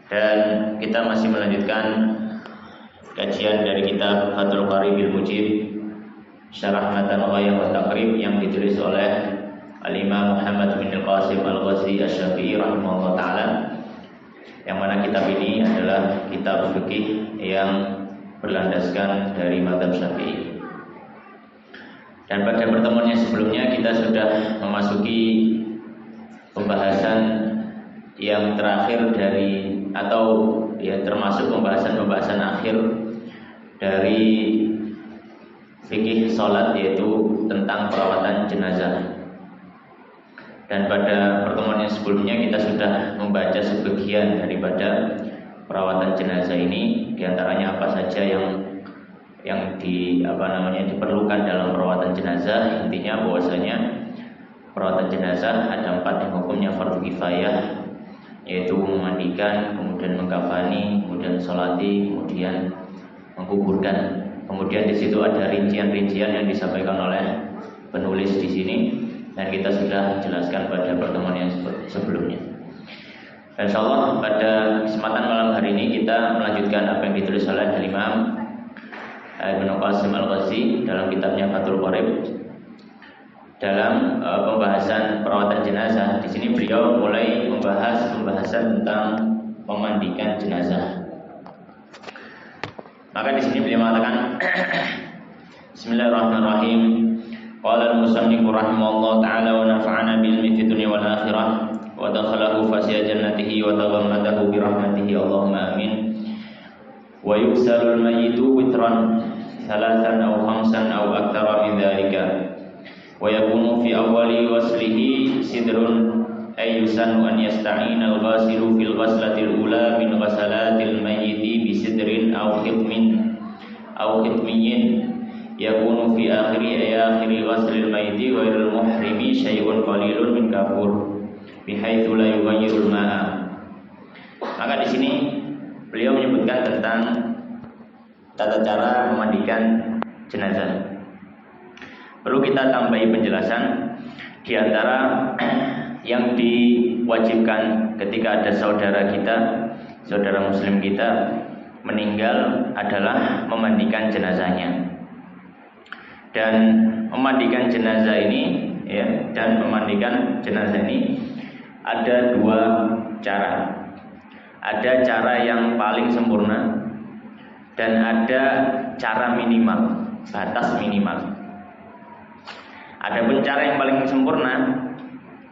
Dan kita masih melanjutkan kajian dari kitab Fathul Qaribil Mujib Syarah Matan Ghayah wa Taqrib yang ditulis oleh Al-Imam Muhammad bin Al-Qasim Al-Ghazi Asy-Syafi'i rahimahullah ta'ala, yang mana kitab ini adalah kitab fikih yang berlandaskan dari mazhab Syafi'i. Dan pada pertemuan yang sebelumnya kita sudah memasuki pembahasan yang terakhir dari termasuk pembahasan akhir dari fikih salat, yaitu tentang perawatan jenazah. Dan pada pertemuan yang sebelumnya kita sudah membaca sebagian daripada perawatan jenazah ini, diantaranya apa saja yang diperlukan dalam perawatan jenazah. Intinya bahwasanya perawatan jenazah ada 4 yang hukumnya fardu kifayah, yaitu memandikan, kemudian mengkafani, kemudian sholati, kemudian menguburkan. Kemudian di situ ada rincian-rincian yang disampaikan oleh penulis di sini, dan kita sudah jelaskan pada pertemuan yang sebelumnya. Dan insyaallah pada kesempatan malam hari ini kita melanjutkan apa yang ditulis oleh Imam Ibnu Qasim Al-Ghazi dalam kitabnya Fathul Qarib dalam pembahasan perawatan jenazah. Di sini beliau mulai membahas pembahasan tentang memandikan jenazah. Maka di sini beliau mengatakan Bismillahirrahmanirrahim. Qala al-musannif rahimahullah ta'ala wa nafa'ana bil ilmi fid dunya wal akhirah wa dakhalahu fasiya jannatihi wa taghammadahu bi rahmatihi Allahumma amin. Wa yuksalul mayyitu witran thalathan aw khamsan aw aktsara min dzalika. Wa yakunu fi awwali waslihi sidrun ay yusanu an yasta'ina al-ghasilu fil ghaslatil ula min ghasalatil mayyiti bi sidrin aw khitmin aw khitmiyin yakunu fi akhiri ghaslil mayyiti ghairil muhrimi syai'un qalilun min kafur bihaitsu la yughayyirul ma'a. Maka di sini beliau menyebutkan tentang tata cara memandikan jenazah. Perlu kita tambahi penjelasan, di antara yang diwajibkan ketika ada saudara kita, saudara muslim kita meninggal adalah memandikan jenazahnya. Dan memandikan jenazah ini ada 2 cara. Ada cara yang paling sempurna dan ada cara minimal, batas minimal. Adapun cara yang paling sempurna,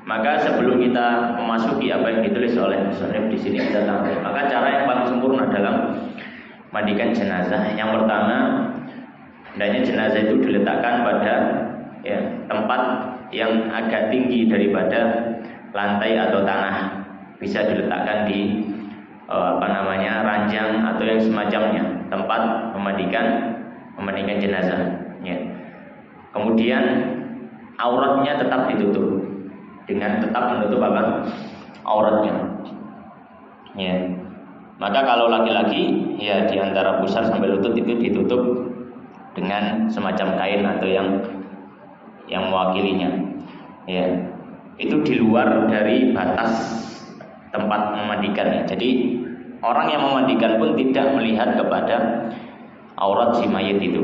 maka sebelum kita memasuki apa yang ditulis oleh musannif di sini kita tahu. Maka cara yang paling sempurna dalam mandikan jenazah, yang pertama, hendaknya jenazah itu diletakkan pada tempat yang agak tinggi daripada lantai atau tanah. Bisa diletakkan di ranjang atau yang semacamnya, tempat memandikan jenazah. Kemudian auratnya tetap ditutup dengan tetap menutup auratnya. Maka kalau laki-laki di antara pusar sampai lutut itu ditutup dengan semacam kain atau yang mewakilinya. Itu di luar dari batas tempat memandikan. Jadi orang yang memandikan pun tidak melihat kepada aurat si mayit itu.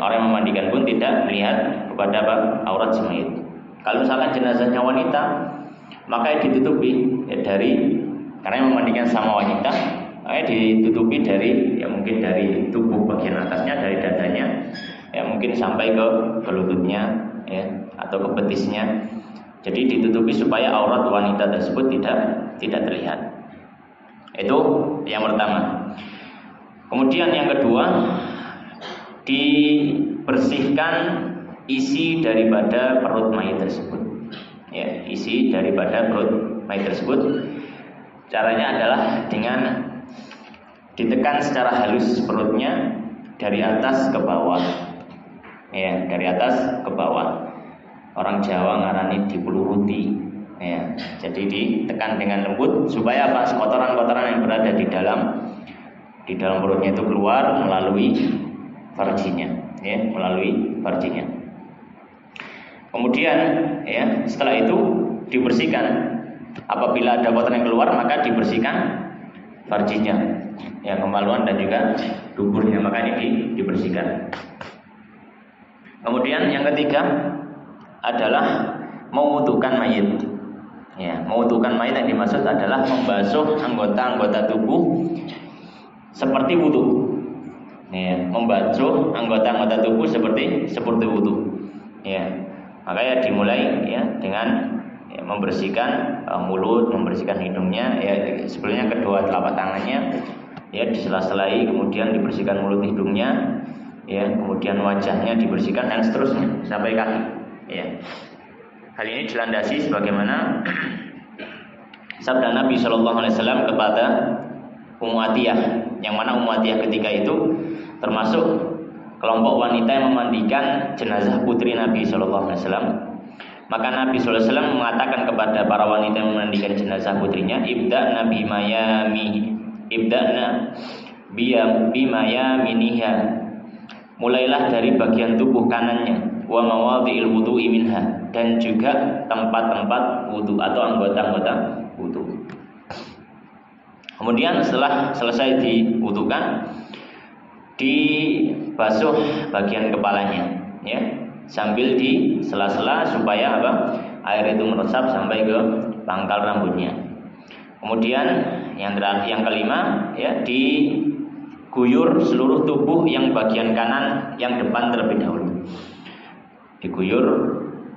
Orang yang memandikan pun tidak melihat kepada aurat si mayit. Kalau misalkan jenazahnya wanita, maka ditutupi karena yang memandikan sama wanita, ditutupi dari mungkin dari tubuh bagian atasnya, dari dadanya, mungkin sampai ke lututnya, atau ke betisnya. Jadi ditutupi supaya aurat wanita tersebut tidak terlihat. Itu yang pertama. Kemudian yang kedua, dibersihkan isi daripada perut mayit tersebut. Isi daripada perut mayit tersebut. Caranya adalah dengan ditekan secara halus perutnya dari atas ke bawah. Dari atas ke bawah. Orang Jawa ngarani dipuluruti. Jadi ditekan dengan lembut supaya kotoran-kotoran yang berada di dalam perutnya itu keluar melalui farjinya, melalui farjinya. Kemudian setelah itu dibersihkan. Apabila ada kotoran yang keluar, maka dibersihkan farjinya, ya kemaluan dan juga duburnya, maka ini dibersihkan. Kemudian yang ketiga adalah mewudukan mayit. Ya, mewudukan mayit yang dimaksud adalah membasuh anggota-anggota tubuh seperti wudu. Ya, membasuh anggota-anggota tubuh seperti wudu. Ya, makanya dimulai ya dengan ya, membersihkan mulut, membersihkan hidungnya. Ya, sebelumnya kedua telapak tangannya ya disela-selai, kemudian dibersihkan mulut hidungnya, ya, kemudian wajahnya dibersihkan dan seterusnya sampai kaki. Ya. Hal ini dilandasi sebagaimana sabda Nabi Shallallahu Alaihi Wasallam kepada Ummu Atiyah, yang mana Ummu Atiyah ketika itu termasuk kelompok wanita yang memandikan jenazah putri Nabi Shallallahu Alaihi Wasallam. Maka Nabi Shallallahu Alaihi Wasallam mengatakan kepada para wanita yang memandikan jenazah putrinya, ibda'na bimayaminiha, mulailah dari bagian tubuh kanannya, wa mawadhi'il wudu'i minha, dan juga tempat-tempat wudu atau anggota-anggota wudu. Kemudian setelah selesai diwudukan, dibasuh bagian kepalanya, ya, sambil disela-sela supaya apa? Air itu meresap sampai ke pangkal rambutnya. Kemudian yang kelima, ya, diguyur seluruh tubuh yang bagian kanan yang depan terlebih dahulu. Diguyur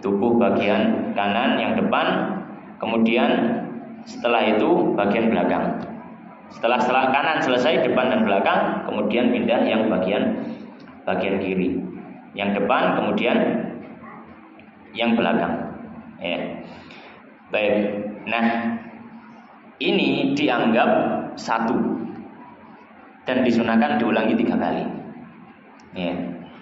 tubuh bagian kanan yang depan, kemudian setelah itu bagian belakang. Setelah kanan selesai, depan dan belakang, kemudian pindah yang bagian kiri. Yang depan, kemudian yang belakang. Ya. Baik. Nah, ini dianggap satu dan disunahkan diulangi 3 kali. Ya.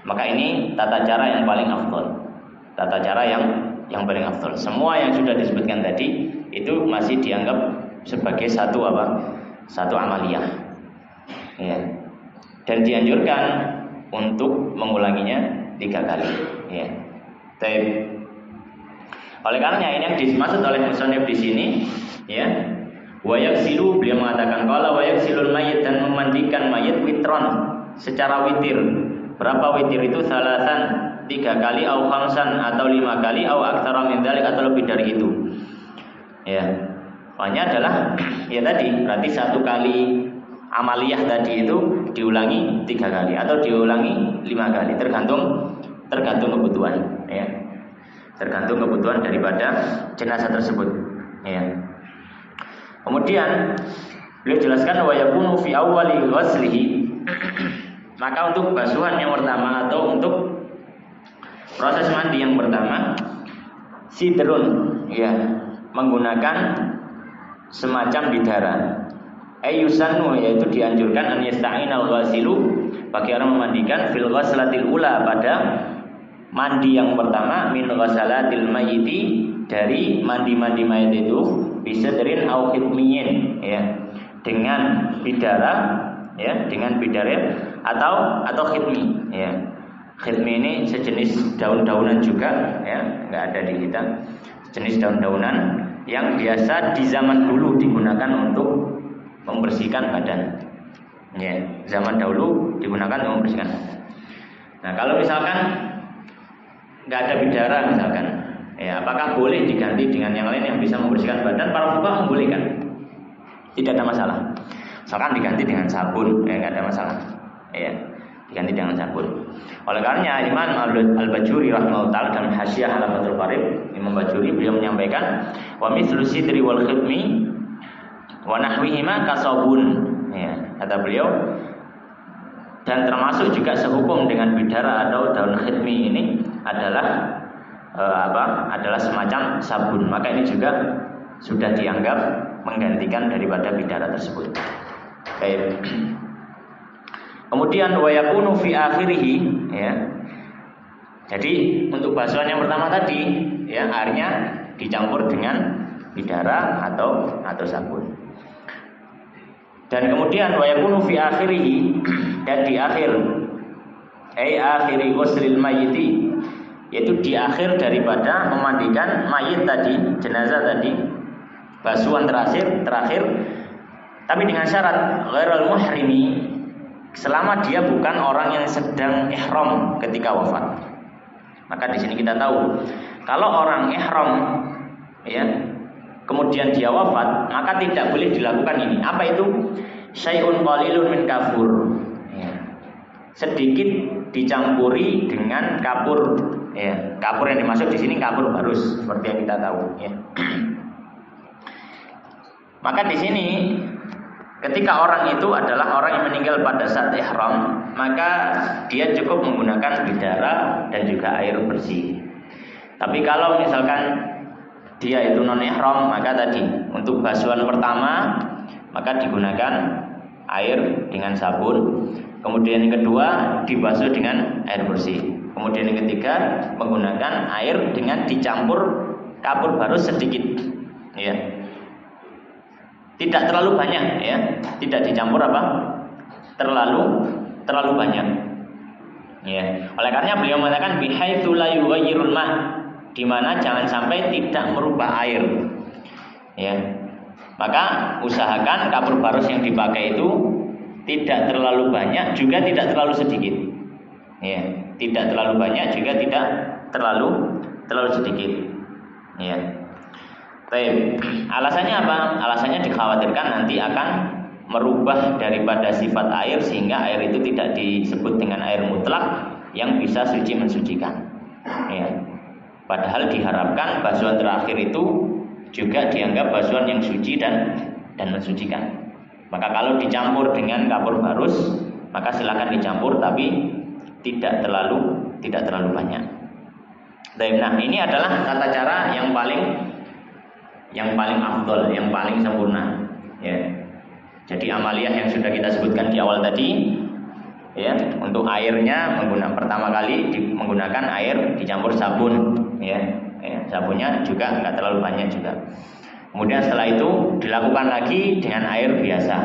Maka ini tata cara yang paling afdal. Tata cara yang paling afdal. Semua yang sudah disebutkan tadi itu masih dianggap sebagai satu amaliyah. Ya. Dan dianjurkan untuk mengulanginya 3 kali. Ya. Baik. Oleh karenanya ini yang dimaksud oleh musannif di sini, ya. Wa yaksilu, beliau mengatakan qala wa yaksilul mayit, dan memandikan mayit witron secara witir. Berapa witir itu? Salasan, 3 kali, au khamsan, atau 5 kali, au aktsara min dzalik, atau lebih dari itu. Ya. Maknanya adalah ya tadi, berarti 1 kali amaliyah tadi itu diulangi 3 kali atau diulangi 5 kali, tergantung kebutuhan, ya. Tergantung kebutuhan daripada jenazah tersebut, ya. Kemudian beliau jelaskan wa yakunu fi awwali ghaslihi, maka untuk basuhan yang pertama atau untuk proses mandi yang pertama, sidrun, ya, menggunakan semacam bidara. Ayusanu, yaitu dianjurkan an yasta'inal ghasilu, bagi orang memandikan fil ghaslatil ula, pada mandi yang pertama, min ghasalatil mayyiti, dari mandi-mandi mayit itu, bisadrin au khitmiyin, ya, dengan bidara, ya, dengan bidara atau khitmi, ya. Khitmi ini sejenis daun-daunan juga, ya, enggak ada di kita. Sejenis daun-daunan yang biasa di zaman dulu digunakan untuk membersihkan badan. Ya, zaman dahulu digunakan untuk membersihkan badan. Nah, kalau misalkan nggak ada bidara misalkan, ya, apakah boleh diganti dengan yang lain yang bisa membersihkan badan? Para fuqaha membolehkan, tidak ada masalah. Misalkan diganti dengan sabun, ya, nggak ada masalah, ya, diganti dengan sabun. Oleh karenanya Imam Al-Bajuri rahimahullah taala dalam Hasyiah ala Fathul Qarib, Imam Bajuri beliau menyampaikan wa mithlu sidri wal khitmi wa nahwihima kasabun, ya, kata beliau, dan termasuk juga sehukum dengan bidara atau daun khitmi ini adalah adalah semacam sabun, maka ini juga sudah dianggap menggantikan daripada bidara tersebut. Baik. Kemudian wa yakunu fi akhirih, ya. Jadi untuk basuhan yang pertama tadi, ya, airnya dicampur dengan bidara atau sabun. Dan kemudian wa yakunu fi akhirih, dan di akhir akhiri ghuslil mayyiti, yaitu di akhir daripada memandikan mayit tadi, jenazah tadi, basuhan terakhir Tapi dengan syarat ghairul muhrimi, selama dia bukan orang yang sedang ihram ketika wafat. Maka di sini kita tahu kalau orang ihram ya, kemudian dia wafat, maka tidak boleh dilakukan ini. Apa itu? Syai'un qalilun min kafur. Ya. Sedikit dicampuri dengan kapur. Ya, kapur yang dimaksud di sini kapur barus, seperti yang kita tahu. Ya. Maka di sini ketika orang itu adalah orang yang meninggal pada saat ihram, maka dia cukup menggunakan bidara dan juga air bersih. Tapi kalau misalkan dia itu non ihram, maka tadi untuk basuhan pertama maka digunakan air dengan sabun. Kemudian yang kedua dibasuh dengan air bersih. Kemudian yang ketiga menggunakan air dengan dicampur kapur barus sedikit. Ya. Tidak terlalu banyak ya, tidak dicampur terlalu banyak. Ya. Oleh karena beliau mengatakan bihaitsu la yughayyirul ma, di mana jangan sampai tidak merubah air. Ya. Maka usahakan kapur barus yang dipakai itu tidak terlalu banyak juga tidak terlalu sedikit. Ya, tidak terlalu banyak juga tidak terlalu sedikit. Ya. Baik, alasannya apa? Alasannya dikhawatirkan nanti akan merubah daripada sifat air sehingga air itu tidak disebut dengan air mutlak yang bisa suci mensucikan. Ya. Padahal diharapkan basuhan terakhir itu juga dianggap basuhan yang suci dan mensucikan. Maka kalau dicampur dengan kapur barus, maka silakan dicampur tapi tidak terlalu banyak. Nah, ini adalah tata cara yang paling afdol, yang paling sempurna. Ya. Jadi amaliyah yang sudah kita sebutkan di awal tadi, ya, untuk airnya pertama kali menggunakan air dicampur sabun, ya, sabunnya juga nggak terlalu banyak juga. Kemudian setelah itu dilakukan lagi dengan air biasa.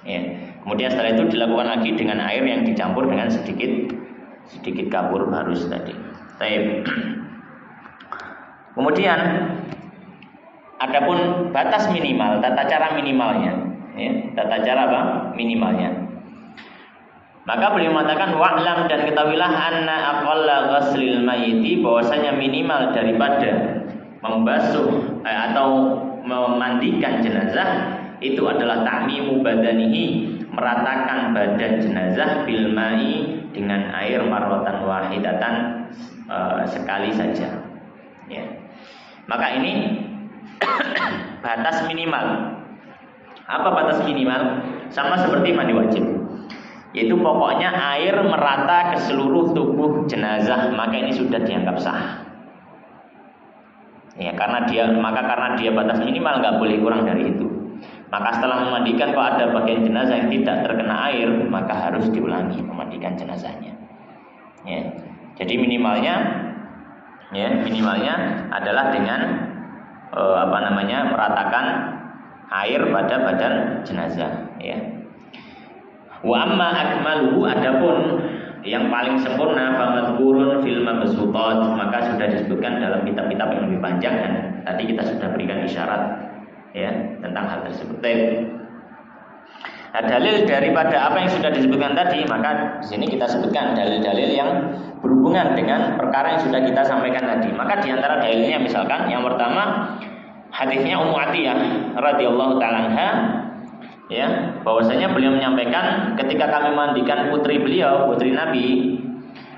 Ya. Kemudian setelah itu dilakukan lagi dengan air yang dicampur dengan sedikit kapur barus tadi. Baik. Kemudian adapun batas minimal, tata cara minimalnya, ya, tata cara apa? Minimalnya. Maka beliau mengatakan wa'lam, dan ketahuilah anna aqalla ghaslil mayyiti, bahwasanya minimal daripada membasuh atau memandikan jenazah itu adalah ta'mimu badanihi, meratakan badan jenazah bil ma'i, dengan air marratan wahidatan, sekali saja. Ya. Maka ini batas minimal. Apa batas minimal? Sama seperti mandi wajib, yaitu pokoknya air merata ke seluruh tubuh jenazah, maka ini sudah dianggap sah. Ya, karena dia batas minimal, nggak boleh kurang dari itu. Maka setelah memandikan kalau ada bagian jenazah yang tidak terkena air, maka harus diulangi memandikan jenazahnya. Ya. Jadi minimalnya adalah dengan meratakan air pada badan jenazah. Ya. Wa amma akmaluhu, adapun yang paling sempurna, famadhkurun fil mabsutat, maka sudah disebutkan dalam kitab-kitab yang lebih panjang, dan tadi kita sudah berikan isyarat ya tentang hal tersebut. Nah, dalil daripada apa yang sudah disebutkan tadi, maka di sini kita sebutkan dalil-dalil yang berhubungan dengan perkara yang sudah kita sampaikan tadi. Maka di antara dalilnya misalkan yang pertama hadisnya Ummu Atiyah radhiyallahu taala anha, ya, bahwasanya beliau menyampaikan ketika kami mandikan putri beliau, putri Nabi,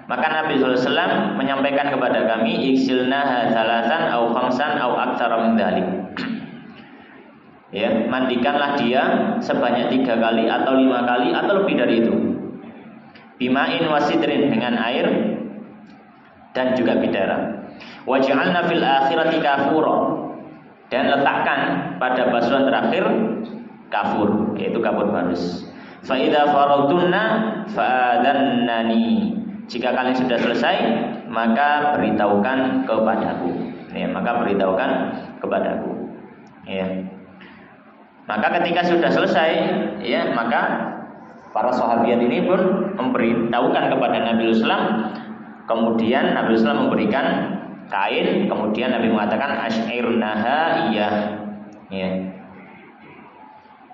maka Nabi sallallahu alaihi wasallam menyampaikan kepada kami iksilnaha salasan au khamsan au aktsara min dzalik. Ya, mandikanlah dia sebanyak 3 kali atau 5 kali atau lebih dari itu. Bima'in wasidrin, dengan air dan juga bidara. Waj'alna fil akhirati kafura, dan letakkan pada basuhan terakhir kafur, yaitu kapur barus. Fa idza faradunna fa'adannani, jika kalian sudah selesai maka beritahukan kepadaku. Ya, maka beritahukan kepadaku. Ya. Maka ketika sudah selesai, ya, maka para sahabat ini pun memberitahukan kepada Nabi Islam. Kemudian Nabi Islam memberikan kain, kemudian Nabi mengatakan asy'irnaha iya. Ya.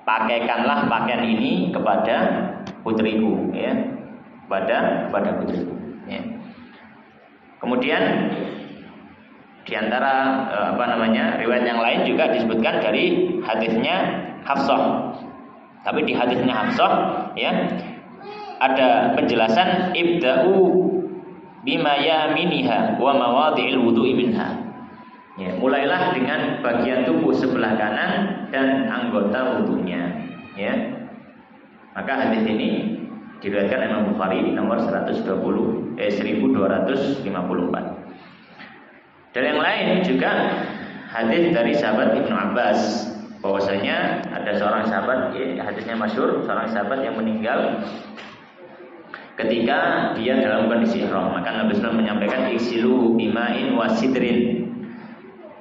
pakaikanlah pakaian ini kepada putriku, ya, kepada putriku. Ya. Kemudian di antara riwayat yang lain juga disebutkan dari hadisnya Hafsah. Tapi di hadisnya Hafsah, ya, ada penjelasan ibda'u bima yaminiha wa mawadhi'il wudu'i minha. Ya, mulailah dengan bagian tubuh sebelah kanan dan anggota wudunya, ya. Maka hadis ini diriwayatkan Imam Bukhari nomor 1254. Dan yang lain juga hadis dari sahabat Ibnu Abbas, bahwasanya ada seorang sahabat, ya, hadisnya masyhur, seorang sahabat yang meninggal ketika dia dalam kondisi ihram. Maka Nabi SAW menyampaikan iksiluhu bima'in wasidrin,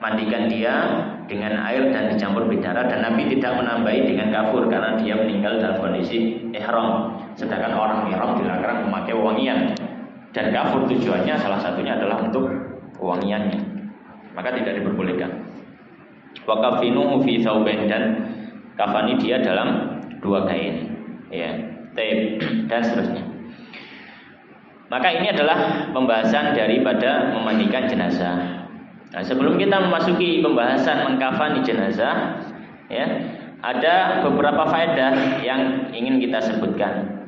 mandikan dia dengan air dan dicampur bidara, dan Nabi tidak menambahi dengan kafur karena dia meninggal dalam kondisi ihram. Sedangkan orang ihram dilarang memakai wewangian, dan kafur tujuannya salah satunya adalah untuk wewangiannya, maka tidak diperbolehkan. Wa kafinuhu fi thawbain, dan kafani dia dalam 2 kain, ya, tape dan seterusnya. Maka ini adalah pembahasan daripada memandikan jenazah. Nah, sebelum kita memasuki pembahasan mengkafani jenazah, ya, ada beberapa faedah yang ingin kita sebutkan,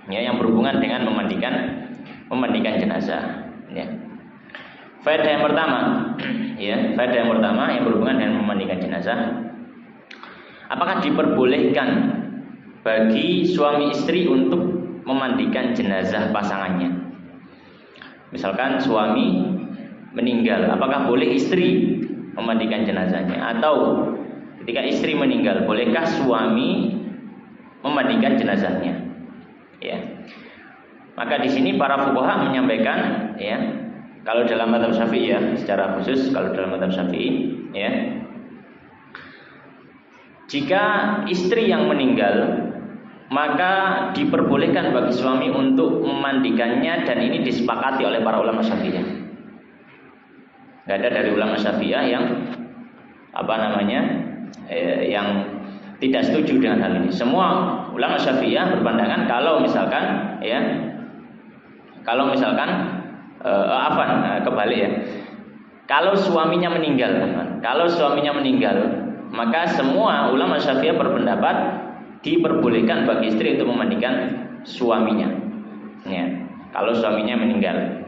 ya, yang berhubungan dengan memandikan jenazah. Ya. Faedah yang pertama, ya, faedah yang pertama yang berhubungan dengan memandikan jenazah. Apakah diperbolehkan bagi suami istri untuk memandikan jenazah pasangannya? Misalkan suami meninggal, apakah boleh istri memandikan jenazahnya? Atau ketika istri meninggal, bolehkah suami memandikan jenazahnya? Ya. Maka di sini para fuqaha menyampaikan, ya, kalau dalam mazhab Syafi'i, ya, secara khusus kalau dalam mazhab Syafi'i, ya, jika istri yang meninggal, maka diperbolehkan bagi suami untuk memandikannya, dan ini disepakati oleh para ulama Syafi'iyah. Gak ada dari ulama Syafi'iyah yang yang tidak setuju dengan hal ini. Semua ulama Syafi'iyah berpandangan kalau misalkan, ya, kebalik, ya. Kalau suaminya meninggal, maka semua ulama Syafi'iyah berpendapat diperbolehkan bagi istri untuk memandikan suaminya. Ya, kalau suaminya meninggal.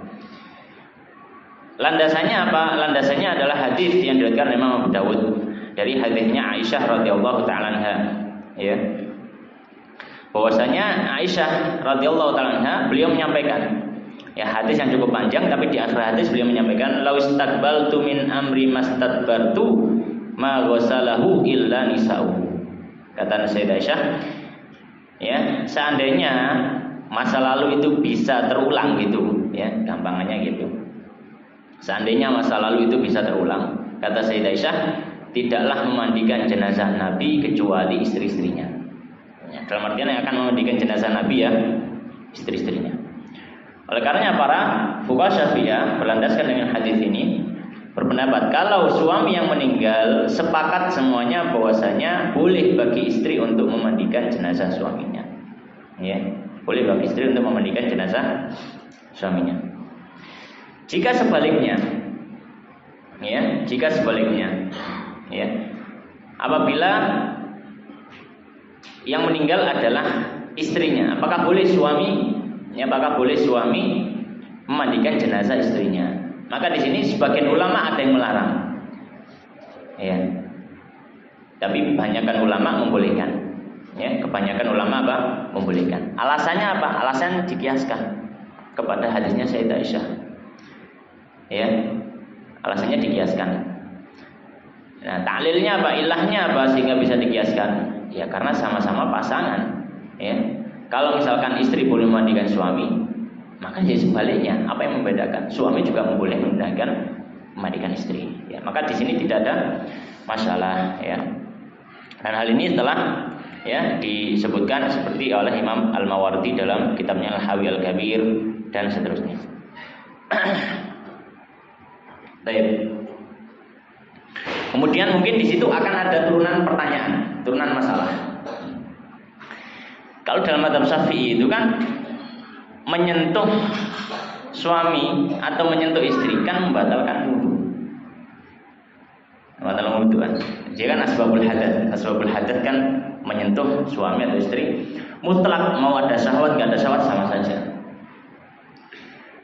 Landasannya apa? Landasannya adalah hadis yang diriwayatkan Imam Abu Dawud dari hadisnya Aisyah radhiyallahu taala anha, ya. Bahwasanya Aisyah radhiyallahu taala anha, beliau menyampaikan, ya, hadis yang cukup panjang, tapi di akhir hadis beliau menyampaikan, "Lau istaqbaltu min amri mastadbartu ma ghasalahu illa nisa'u." Kata Sayyidah Aisyah, ya, seandainya masa lalu itu bisa terulang gitu, ya, gampangannya gitu. Seandainya masa lalu itu bisa terulang, kata Sayyidah Aisyah, tidaklah memandikan jenazah Nabi kecuali istri-istrinya. Ya, dalam artian yang akan memandikan jenazah Nabi, ya, istri-istrinya. Oleh karenanya para fuqaha Syafi'iyah berlandaskan dengan hadis ini berpendapat kalau suami yang meninggal sepakat semuanya bahwasanya boleh bagi istri untuk memandikan jenazah suaminya. Ya, boleh bagi istri untuk memandikan jenazah suaminya. Jika sebaliknya, ya, apabila yang meninggal adalah istrinya, apakah boleh suami memandikan jenazah istrinya? Maka di sini sebagian ulama ada yang melarang, ya, tapi kebanyakan ulama membolehkan, ya, membolehkan. Alasannya apa? Alasan dikiaskan kepada hadisnya Sayyidah Aisyah. Ya, alasannya dikiaskan. Nah, ta'lilnya apa? Ilahnya apa sehingga bisa dikiaskan? Ya, karena sama-sama pasangan. Ya, kalau misalkan istri boleh memandikan suami, maka jadi sebaliknya. Apa yang membedakan? Suami juga boleh memandikan istri. Ya, maka di sini tidak ada masalah. Ya, dan hal ini telah, ya, disebutkan seperti oleh Imam Al-Mawardi dalam kitabnya Al-Hawi Al-Kabir dan seterusnya. Baik. Kemudian mungkin di situ akan ada turunan pertanyaan. turunan masalah. Kalau dalam mazhab Syafi'i itu kan menyentuh suami atau menyentuh istri kan membatalkan wudu. Membatalkan wudu kan. Jadi kan asbabul hadas kan menyentuh suami atau istri. Mutlak mau ada syahwat nggak ada syahwat sama saja.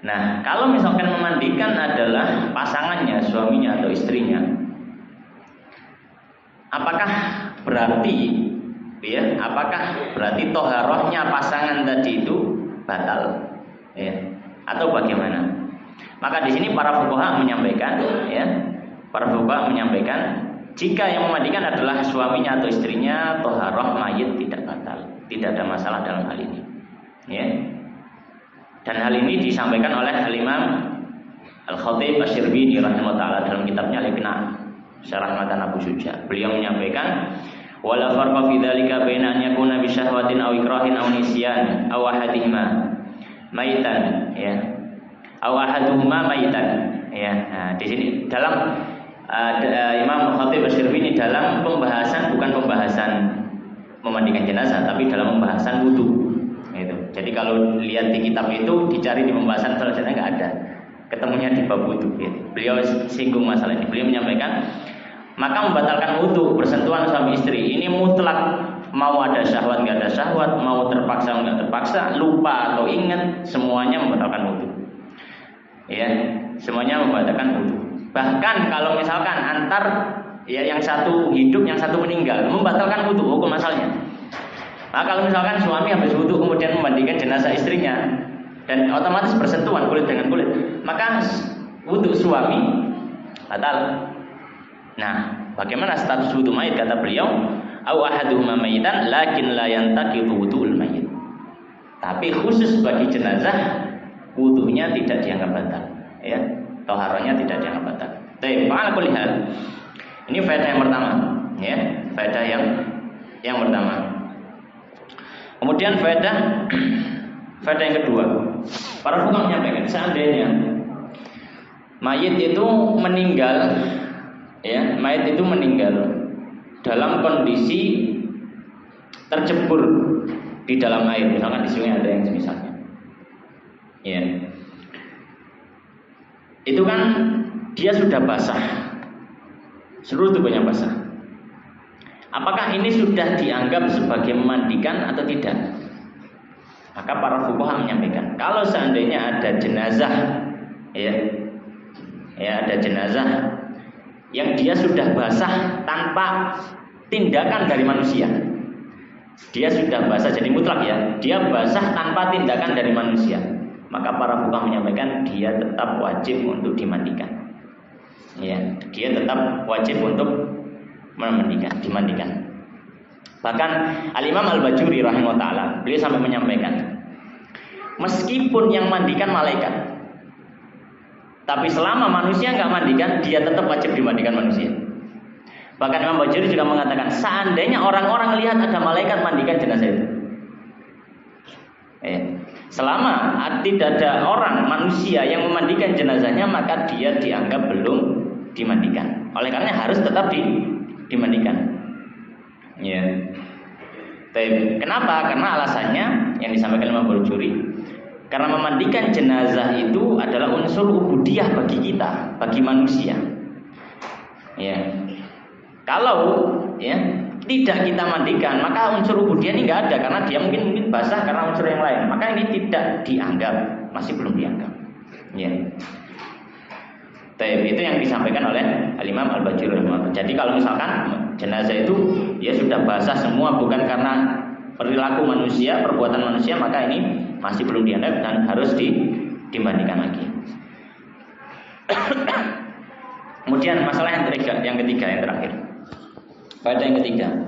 Nah, kalau misalkan memandikan adalah pasangannya, suaminya atau istrinya, apakah berarti toharohnya pasangan tadi itu batal, ya, atau bagaimana? Maka di sini para fuqaha menyampaikan, jika yang memandikan adalah suaminya atau istrinya, toharoh mayit tidak batal, tidak ada masalah dalam hal ini, ya. Dan hal ini disampaikan oleh Al-Imam Al-Khatib Asy-Syirbini rahimahullah taala dalam kitabnya Al-Iqna' Syarah Matan Abu Syuja. Beliau menyampaikan wala farqa fi dzalika baina an yakuna bi syahwatin aw ikrahin aw nisyan aw ahadihima maitan, ya. Aw ahaduhuma maitan, ya. Nah, di sini dalam Imam Al-Khatib Asy-Syirbini dalam pembahasan, bukan pembahasan memandikan jenazah tapi dalam pembahasan wudu. Itu. Jadi kalau lihat di kitab itu dicari di pembahasan selanjutnya nggak ada, ketemunya di bab wudu. Gitu. Beliau singgung masalah ini. Beliau menyampaikan maka membatalkan wudu bersentuhan suami istri ini mutlak, mau ada syahwat nggak ada syahwat, mau terpaksa nggak terpaksa, lupa atau ingat, semuanya membatalkan wudu. Ya, semuanya membatalkan wudu. Bahkan kalau misalkan antar yang satu hidup yang satu meninggal, membatalkan wudu hukum asalnya. Nah, kalau misalkan suami habis wudu kemudian memandikan jenazah istrinya dan otomatis bersentuhan kulit dengan kulit, maka wudu suami batal. Nah, bagaimana status wudu mayit? Kata beliau, au ahaduhuma mayitan lakin la yantaqidu wudu'ul mayit. Tapi khusus bagi jenazah wudunya tidak dianggap batal, ya. Toharohnya tidak dianggap batal. Baik, ma'al kulli hal. Ini faedah yang pertama, ya. Faedah yang pertama. Kemudian faedah yang kedua, para fuqaha menyampaikan seandainya mayit itu meninggal, ya, mayit itu meninggal dalam kondisi tercebur di dalam air, misalkan di sungai ada yang semisalnya, ya, itu kan dia sudah basah, seluruh tubuhnya basah. Apakah ini sudah dianggap sebagai memandikan atau tidak? Maka para fuqaha menyampaikan, kalau seandainya ada jenazah, ya ada jenazah yang dia sudah basah tanpa tindakan dari manusia, dia sudah basah jadi mutlak, ya, dia basah tanpa tindakan dari manusia, maka para fuqaha menyampaikan dia tetap wajib untuk dimandikan, ya, dia tetap wajib untuk dimandikan. Bahkan Al-Imam Al-Bajuri rahimahullah taala beliau sampai menyampaikan, meskipun yang mandikan malaikat, tapi selama manusia nggak mandikan, dia tetap wajib dimandikan manusia. Bahkan Imam Bajuri juga mengatakan, seandainya orang-orang lihat ada malaikat mandikan jenazah itu, selama tidak ada orang manusia yang memandikan jenazahnya, maka dia dianggap belum dimandikan. Oleh karena harus tetap dimandikan. Ya. Kenapa? Karena alasannya yang disampaikan Imam Bajuri, karena memandikan jenazah itu adalah unsur ubudiyah bagi kita, bagi manusia. Ya. Kalau tidak kita mandikan, maka unsur ubudiyah ini nggak ada, karena dia mungkin basah karena unsur yang lain. Maka ini tidak dianggap, masih belum dianggap. Ya. Itu yang disampaikan oleh Al-Imam Al-Bajuri. Jadi kalau misalkan jenazah itu ya sudah basah semua, bukan karena perilaku manusia, perbuatan manusia, maka ini masih belum dianggap dan harus dimandikan lagi. Kemudian masalah yang ketiga, yang terakhir. Pada yang ketiga,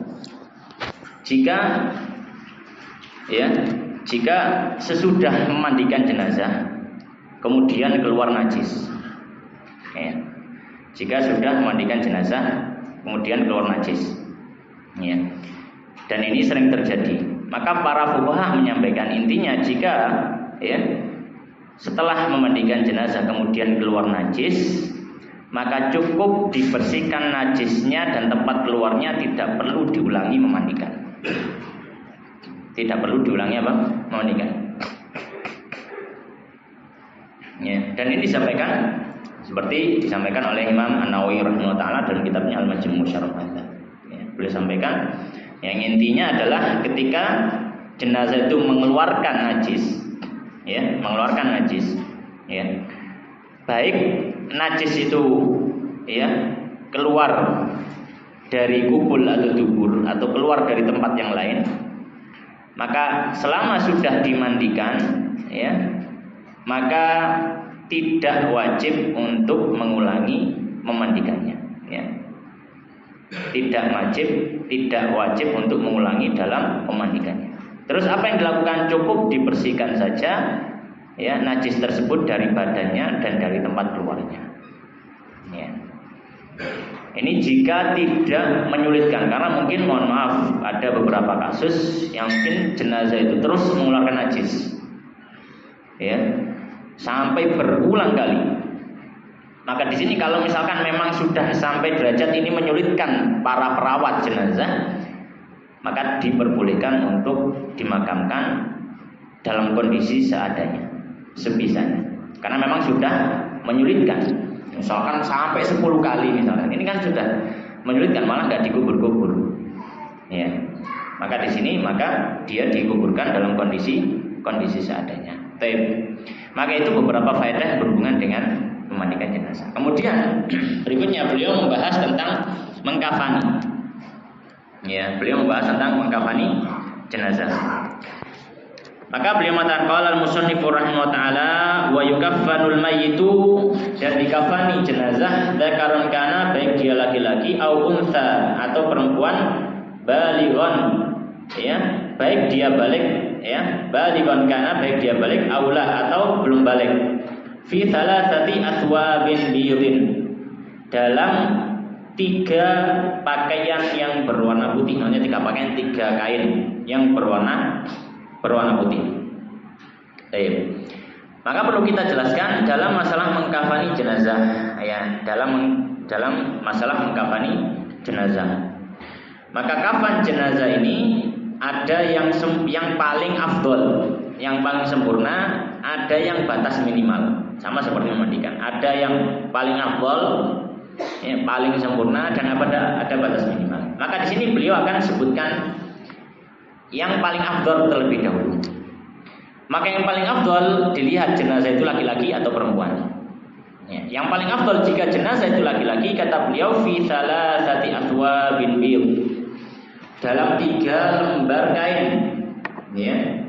jika sesudah memandikan jenazah kemudian keluar najis. Ya. Jika sudah memandikan jenazah kemudian keluar najis, ya. Dan ini sering terjadi. Maka para fuqaha menyampaikan, intinya jika setelah memandikan jenazah kemudian keluar najis, maka cukup dibersihkan najisnya dan tempat keluarnya, tidak perlu diulangi memandikan. Tidak perlu diulangi apa? Memandikan. Ya, dan ini disampaikan seperti disampaikan oleh Imam An-Nawawi rahimahullah taala dalam kitabnya Al-Majmu' Syarh Muhadzab. Ya, beliau sampaikan yang intinya adalah ketika jenazah itu mengeluarkan najis, ya, mengeluarkan najis, ya. Baik najis itu ya keluar dari kubul atau dubur atau keluar dari tempat yang lain, maka selama sudah dimandikan ya, maka tidak wajib untuk mengulangi memandikannya ya. Tidak wajib untuk mengulangi dalam memandikannya. Terus apa yang dilakukan? Cukup dibersihkan saja ya najis tersebut dari badannya dan dari tempat keluarnya. Ya. Ini jika tidak menyulitkan, karena mungkin mohon maaf ada beberapa kasus yang mungkin jenazah itu terus mengeluarkan najis, ya, sampai berulang kali. Maka di sini kalau misalkan memang sudah sampai derajat ini menyulitkan para perawat jenazah, maka diperbolehkan untuk dimakamkan dalam kondisi seadanya, sebisanya. Karena memang sudah menyulitkan. Misalkan sampai 10 kali misalkan, ini kan sudah menyulitkan, malah nggak dikubur-kubur. Ya. Maka di sini dia dikuburkan dalam kondisi seadanya. Maka itu beberapa faedah berhubungan dengan memandikan jenazah. Kemudian berikutnya beliau membahas tentang mengkafani. Ya, beliau membahas tentang mengkafani jenazah. Maka beliau mengatakan qala al-musannif rahimahullah taala wa yukaffanul mayyitu, dan dikafani jenazah dzakaran kana, baik dia laki-laki au unsa atau perempuan, balighon ya, baik dia balik ya, balighon kana, baik dia balik, aula atau belum balik, fi thalathati athwabin biyudin, dalam 3 pakaian yang berwarna putih. Maksudnya 3 pakaian, 3 kain yang berwarna putih. Baik. Maka perlu kita jelaskan dalam masalah mengkafani jenazah, ya, dalam masalah mengkafani jenazah. Maka kafan jenazah ini ada yang paling afdol, yang paling sempurna, ada yang batas minimal, sama seperti memandikan. Ada yang paling afdol, ya, paling sempurna, dan ada batas minimal. Maka di sini beliau akan sebutkan yang paling afdol terlebih dahulu. Maka yang paling afdol dilihat jenazah itu laki-laki atau perempuan. Ya, yang paling afdol jika jenazah itu laki-laki, kata beliau fi thalathati athwabin biyud, dalam 3 lembar kain. Ya.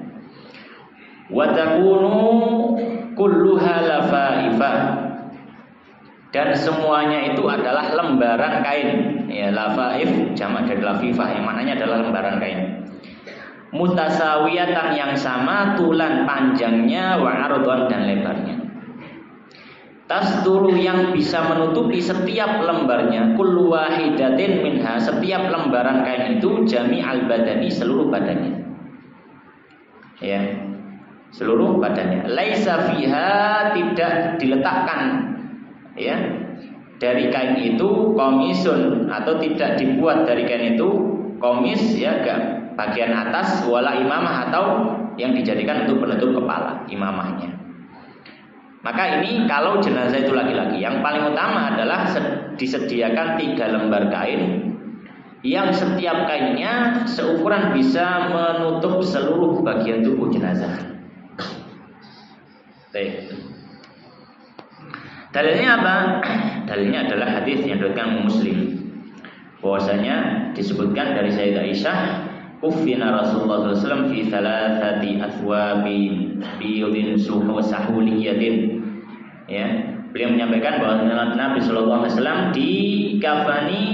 Wa takunu kulluha lafaifa, dan semuanya itu adalah lembaran kain. Ya, lafaif jamak dari lafifah, yang maknanya adalah lembaran kain. Mutasawiyatan, yang sama tulan panjangnya, wa ardhon, dan lebarnya. Tasduru, yang bisa menutupi setiap lembarnya, kullu wahidatin minha, setiap lembaran kain itu, jami'al badani, seluruh badannya. Ya, seluruh badannya. Laisa fiha, tidak diletakkan ya dari kain itu komisun, atau tidak dibuat dari kain itu komis ya, bagian atas, wala imamah, atau yang dijadikan untuk penutup kepala, imamahnya. Maka ini kalau jenazah itu laki-laki, yang paling utama adalah disediakan 3 lembar kain yang setiap kainnya seukuran bisa menutup seluruh bagian tubuh jenazah. Baik. Dalilnya apa? Dalilnya adalah hadis yang diriwayatkan Muslim, bahwasanya disebutkan dari Sayyidah Aisyah, uffina Rasulullah SAW fi thalathati athwabin biyudin sahuliyatin. Ya, beliau menyampaikan bahwa Nabi Sallallahu Alaihi Wasallam dikafani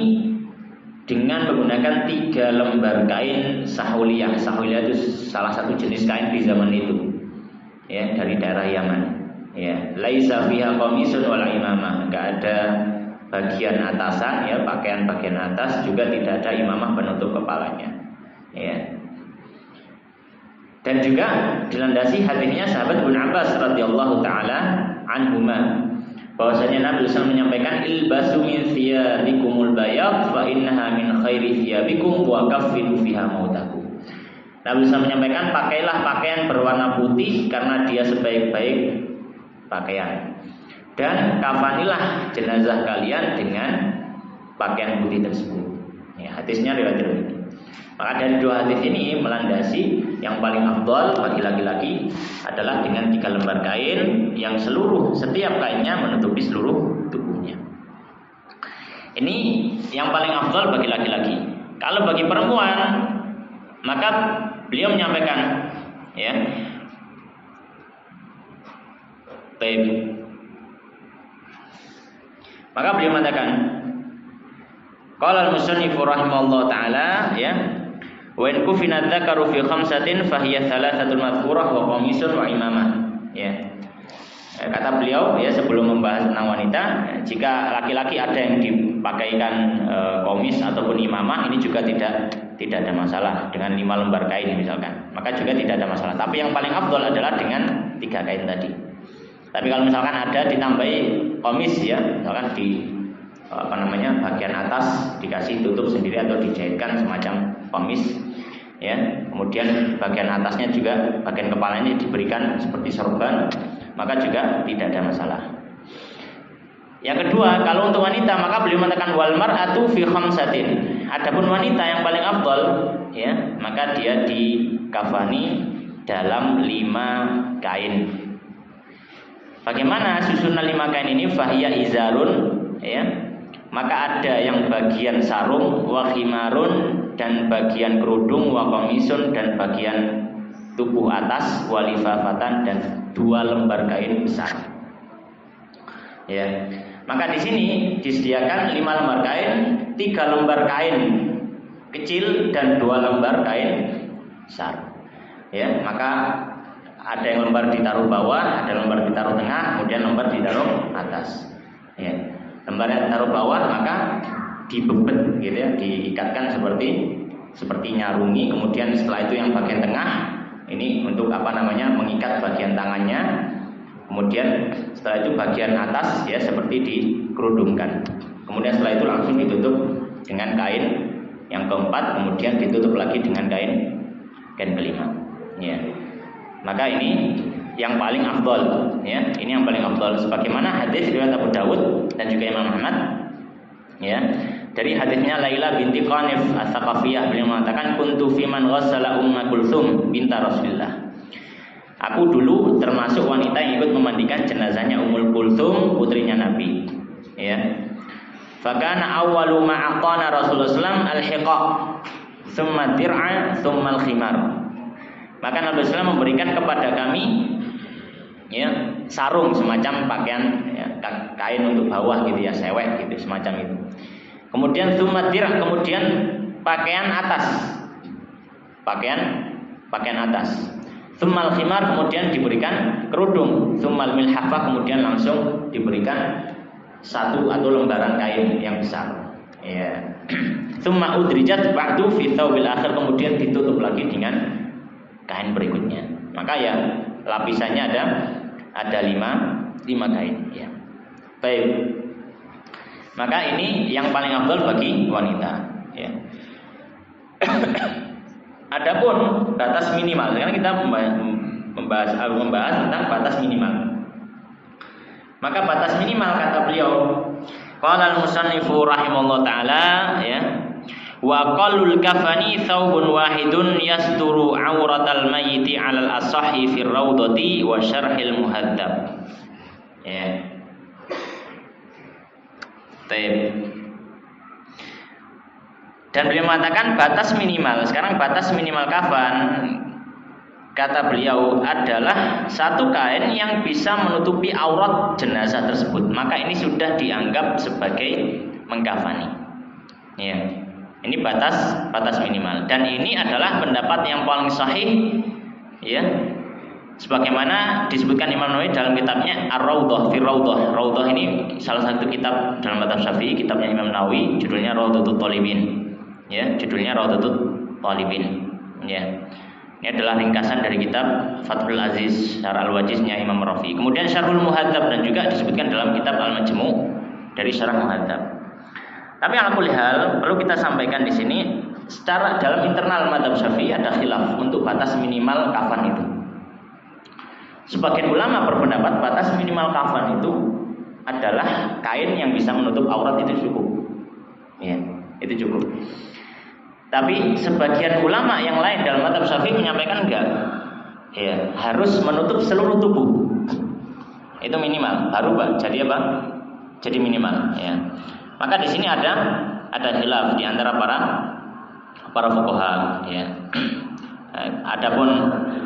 dengan menggunakan 3 lembar kain sahuliyah. Sahuliyah itu salah satu jenis kain di zaman itu, ya, dari daerah Yaman. Ya, laisa fiha qamisun wala imamah, enggak ada bagian atasan ya, pakaian atas, juga tidak ada imamah penutup kepalanya. Ya. Dan juga dilandasi hadisnya sahabat Ibnu Abbas radhiyallahu taala anhuma, bahwasanya Nabi SAW menyampaikan ilbasu min thiyabikumul bayad fa innaha min khairi thiyabikum wa kaffiru fiha mautakum. Nabi SAW menyampaikan pakailah pakaian berwarna putih karena dia sebaik-baik pakaian, dan kafanilah jenazah kalian dengan pakaian putih tersebut. Ya, hadisnya riwayat Tirmidzi. Maka dari dua hadis ini melandasi yang paling afdal bagi laki-laki adalah dengan 3 lembar kain yang setiap kainnya menutupi seluruh tubuhnya. Ini yang paling afdal bagi laki-laki. Kalau bagi perempuan, maka beliau menyampaikan, ya, baik. Maka beliau mengatakan, qala al-musannif rahimahullah taala, ya, wa in kufina dzakaru fi khamsatin fa hiya thalathatul madhkurah wa qamisun wa imamah. Ya. Kata beliau, ya, sebelum membahas tentang wanita, jika laki-laki ada yang dipakaikan komis ataupun imamah, ini juga tidak ada masalah dengan 5 lembar kain misalkan. Maka juga tidak ada masalah. Tapi yang paling afdal adalah dengan 3 kain tadi. Tapi kalau misalkan ada ditambahi komis, ya, misalkan di bagian atas dikasih tutup sendiri atau dijahitkan semacam komis, ya, kemudian bagian atasnya juga, bagian kepalanya diberikan seperti sorban, maka juga tidak ada masalah. Yang kedua, kalau untuk wanita, maka beliau mengatakan wal mar'atu fi khamsatin. Adapun wanita yang paling afdal, ya, maka dia dikafani dalam 5 kain. Bagaimana susunan 5 kain ini? Fahiya izarun, ya, maka ada yang bagian sarung, wa khimarun, dan bagian kerudung, wa qamisun, dan bagian tubuh atas, wa lifafatan, dan 2 lembar kain besar. Ya, maka di sini disediakan 5 lembar kain, 3 lembar kain kecil, dan 2 lembar kain besar. Ya, maka ada yang lembar ditaruh bawah, ada lembar ditaruh tengah, kemudian lembar ditaruh atas. Ya. Lembar yang taruh bawah maka dibebet, gitu ya, diikatkan seperti nyarungi. Kemudian setelah itu yang bagian tengah ini untuk mengikat bagian tangannya. Kemudian setelah itu bagian atas, ya, seperti dikerudungkan. Kemudian setelah itu langsung ditutup dengan kain yang keempat, kemudian ditutup lagi dengan kain kelima. Ya. Maka ini yang paling afdal, ya, ini yang paling afdal sebagaimana hadis riwayat Abu Dawud dan juga Imam Ahmad, ya, dari hadisnya Laila binti Qanif As-Saqafiyah, beliau mengatakan kuntu fi man ghassala Umma Kulthum binta Rasulillah. Aku dulu termasuk wanita yang ikut memandikan jenazahnya Ummul Kulthum, putrinya Nabi, ya. Fakana awwalu ma aqana Rasulullah sallallahu alaihi wasallam al-hiqa, thumma dir'a, thumma al-khimar. Maka Nabi SAW memberikan kepada kami, ya, sarung semacam pakaian, ya, kain untuk bawah, gitu ya, sewek gitu, semacam itu. Kemudian sumadir, kemudian pakaian atas, pakaian atas. Sumal khimar, kemudian diberikan kerudung. Sumal milhafah, kemudian langsung diberikan 1 atau lembaran kain yang besar. Ya. Summa udrijat ba'du fi thawbil akhir, kemudian ditutup lagi dengan kain berikutnya. Maka ya lapisannya ada 5 kain, ya. Baik. Maka ini yang paling afdal bagi wanita, ya. Adapun batas minimal, sekarang kita membahas tentang batas minimal. Maka batas minimal kata beliau, qala al-musannifu rahimahullah taala, ya, wa qallul kafani thawbun wahidun yasturu auratal mayyiti 'alal asahhi fir raudhati wa syarhil muhadzab. Ya. Baik. Dan beliau mengatakan batas minimal. Sekarang batas minimal kafan kata beliau adalah 1 kain yang bisa menutupi aurat jenazah tersebut. Maka ini sudah dianggap sebagai mengkafani. Ya. Ini batas minimal, dan ini adalah pendapat yang paling sahih, ya, sebagaimana disebutkan Imam Nawawi dalam kitabnya Ar-Raudhah fi Raudhah. Raudhah ini salah satu kitab dalam mazhab Syafi'i, kitabnya Imam Nawawi, judulnya Raudhatut Thalibin, ya, judulnya Raudhatut Thalibin, ya. Ini adalah ringkasan dari kitab Fathul Aziz Syarah Al-Wajiznya Imam Rafi. Kemudian Syarhul Muhadzab dan juga disebutkan dalam kitab Al-Majmu' dari Syarah Muhadzab. Tapi ala kulli hal perlu kita sampaikan di sini, secara dalam internal mazhab Syafi'i ada khilaf untuk batas minimal kafan itu. Sebagian ulama berpendapat batas minimal kafan itu adalah kain yang bisa menutup aurat itu cukup. Ya, itu cukup. Tapi sebagian ulama yang lain dalam mazhab Syafi'i menyampaikan enggak. Ya, harus menutup seluruh tubuh. Itu minimal. Baru jadi apa? Jadi minimal, ya. Maka di sini ada khilaf di antara para fuqaha, ya. Adapun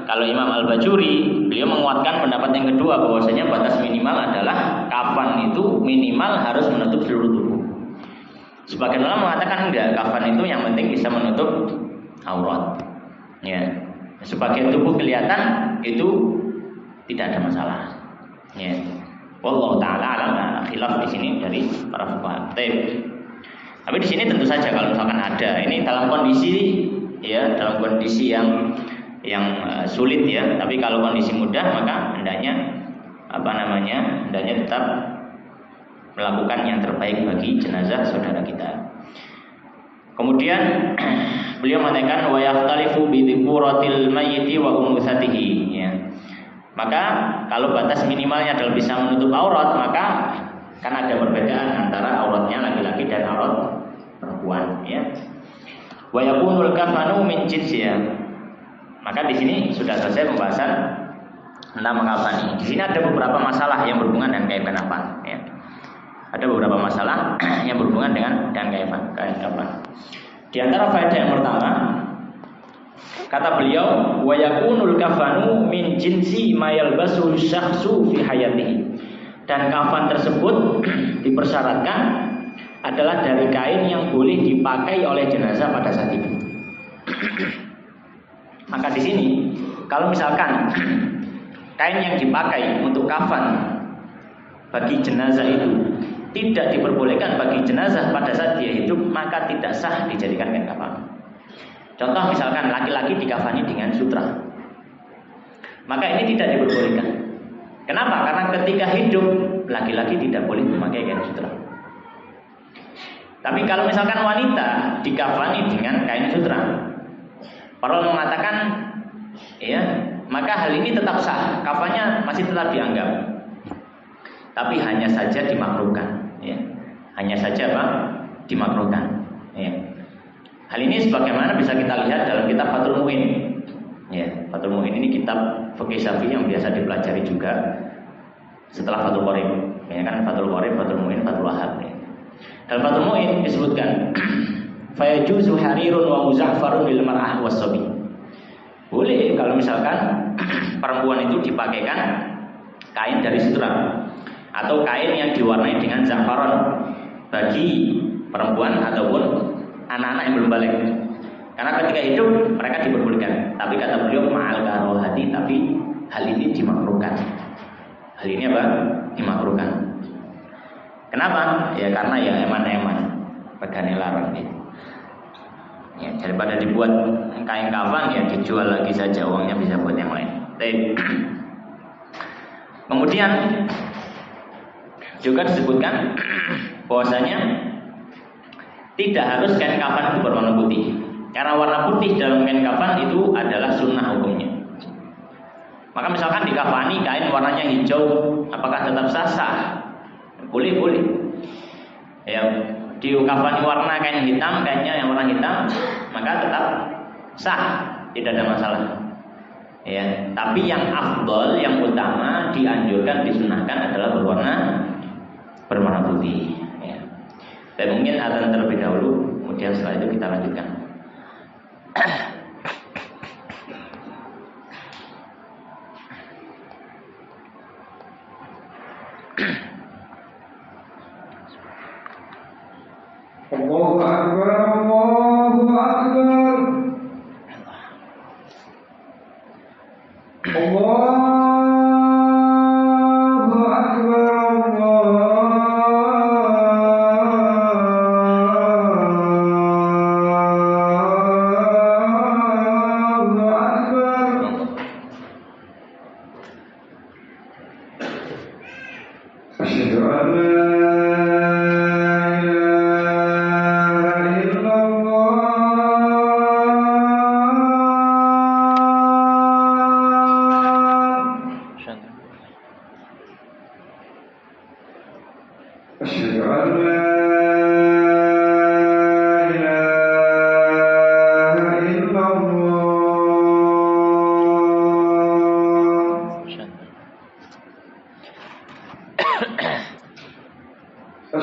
kalau Imam Al-Bajuri, beliau menguatkan pendapat yang kedua bahwasanya batas minimal adalah kafan itu minimal harus menutup seluruh tubuh. Sebagian ulama mengatakan enggak, kafan itu yang penting bisa menutup aurat. Ya. Sebagian tubuh kelihatan itu tidak ada masalah. Ya. Wallahu taala alam, khilaf di sini dari para fuqaha. Tapi di sini tentu saja kalau misalkan ada, ini dalam kondisi yang sulit ya. Tapi kalau kondisi mudah maka hendaknya tetap melakukan yang terbaik bagi jenazah saudara kita. Kemudian beliau mengatakan wa yahtalifu bi dzikuratil mayyiti wa unusatihi, ya. Maka kalau batas minimalnya adalah bisa menutup aurat, maka kan ada perbedaan antara auratnya laki-laki dan aurat perempuan, ya. Wa yakunul kafanu min jinsiya. Maka di sini sudah selesai pembahasan tentang mengkafani. Di sini ada beberapa masalah yang berhubungan dengan kain kafan, ya. Ada beberapa masalah yang berhubungan dengan kain kafan. Di antara faedah yang pertama, kata beliau, wa yakunul kafanu min jinsi ma yalbasu syakhsu fi hayatihi. Dan kafan tersebut dipersyaratkan adalah dari kain yang boleh dipakai oleh jenazah pada saat itu. Maka di sini kalau misalkan kain yang dipakai untuk kafan bagi jenazah itu tidak diperbolehkan bagi jenazah pada saat dia hidup, maka tidak sah dijadikan kain kafan. Contoh misalkan laki-laki dikafani dengan sutra, maka ini tidak diperbolehkan. Kenapa? Karena ketika hidup laki-laki tidak boleh memakai kain sutra. Tapi kalau misalkan wanita dikafani dengan kain sutra, para ulama mengatakan, ya, maka hal ini tetap sah, kafannya masih tetap dianggap, tapi hanya saja dimakruhkan, ya. Hanya saja apa? Dimakruhkan, ya. Hal ini sebagaimana bisa kita lihat dalam kitab Fathul Mu'in, ya. Fathul Mu'in ini kitab fikih Syafi'i yang biasa dipelajari juga setelah Fathul Qorib, ya kan. Fathul Qorib, Fathul Mu'in, Fathul Wahab, ya. Dalam Fathul Mu'in disebutkan fayajuzu harirun wa muzaffarun lil mar'ah was-sabi. Boleh kalau misalkan perempuan itu dipakaikan kain dari sutra atau kain yang diwarnai dengan zafaron bagi perempuan ataupun anak-anak yang belum balik. Karena ketika hidup mereka diperbolehkan. Tapi kata beliau ma'al karohati, tapi hal ini dimakruhkan. Hal ini apa? Dimakruhkan. Kenapa? Ya karena ya eman-eman, pegane larang gitu. Ya, daripada dibuat kain kafan ya dijual lagi saja, uangnya bisa buat yang lain. Kemudian juga disebutkan bahwasanya tidak harus kain kafan itu berwarna putih, karena warna putih dalam kain kafan itu adalah sunnah hukumnya. Maka misalkan dikafani kain warnanya hijau, apakah tetap sah? Boleh. Ya, dikafani warna kain hitam, kainnya yang warna hitam, maka tetap sah, tidak ada masalah. Ya, tapi yang afdol, yang utama dianjurkan, disunahkan adalah berwarna putih. Ya. Dan mungkin azan terlebih dahulu, kemudian setelah itu kita lanjutkan. Allahu Akbar, Allahu Akbar. Allahu Akbar, Allahu Akbar.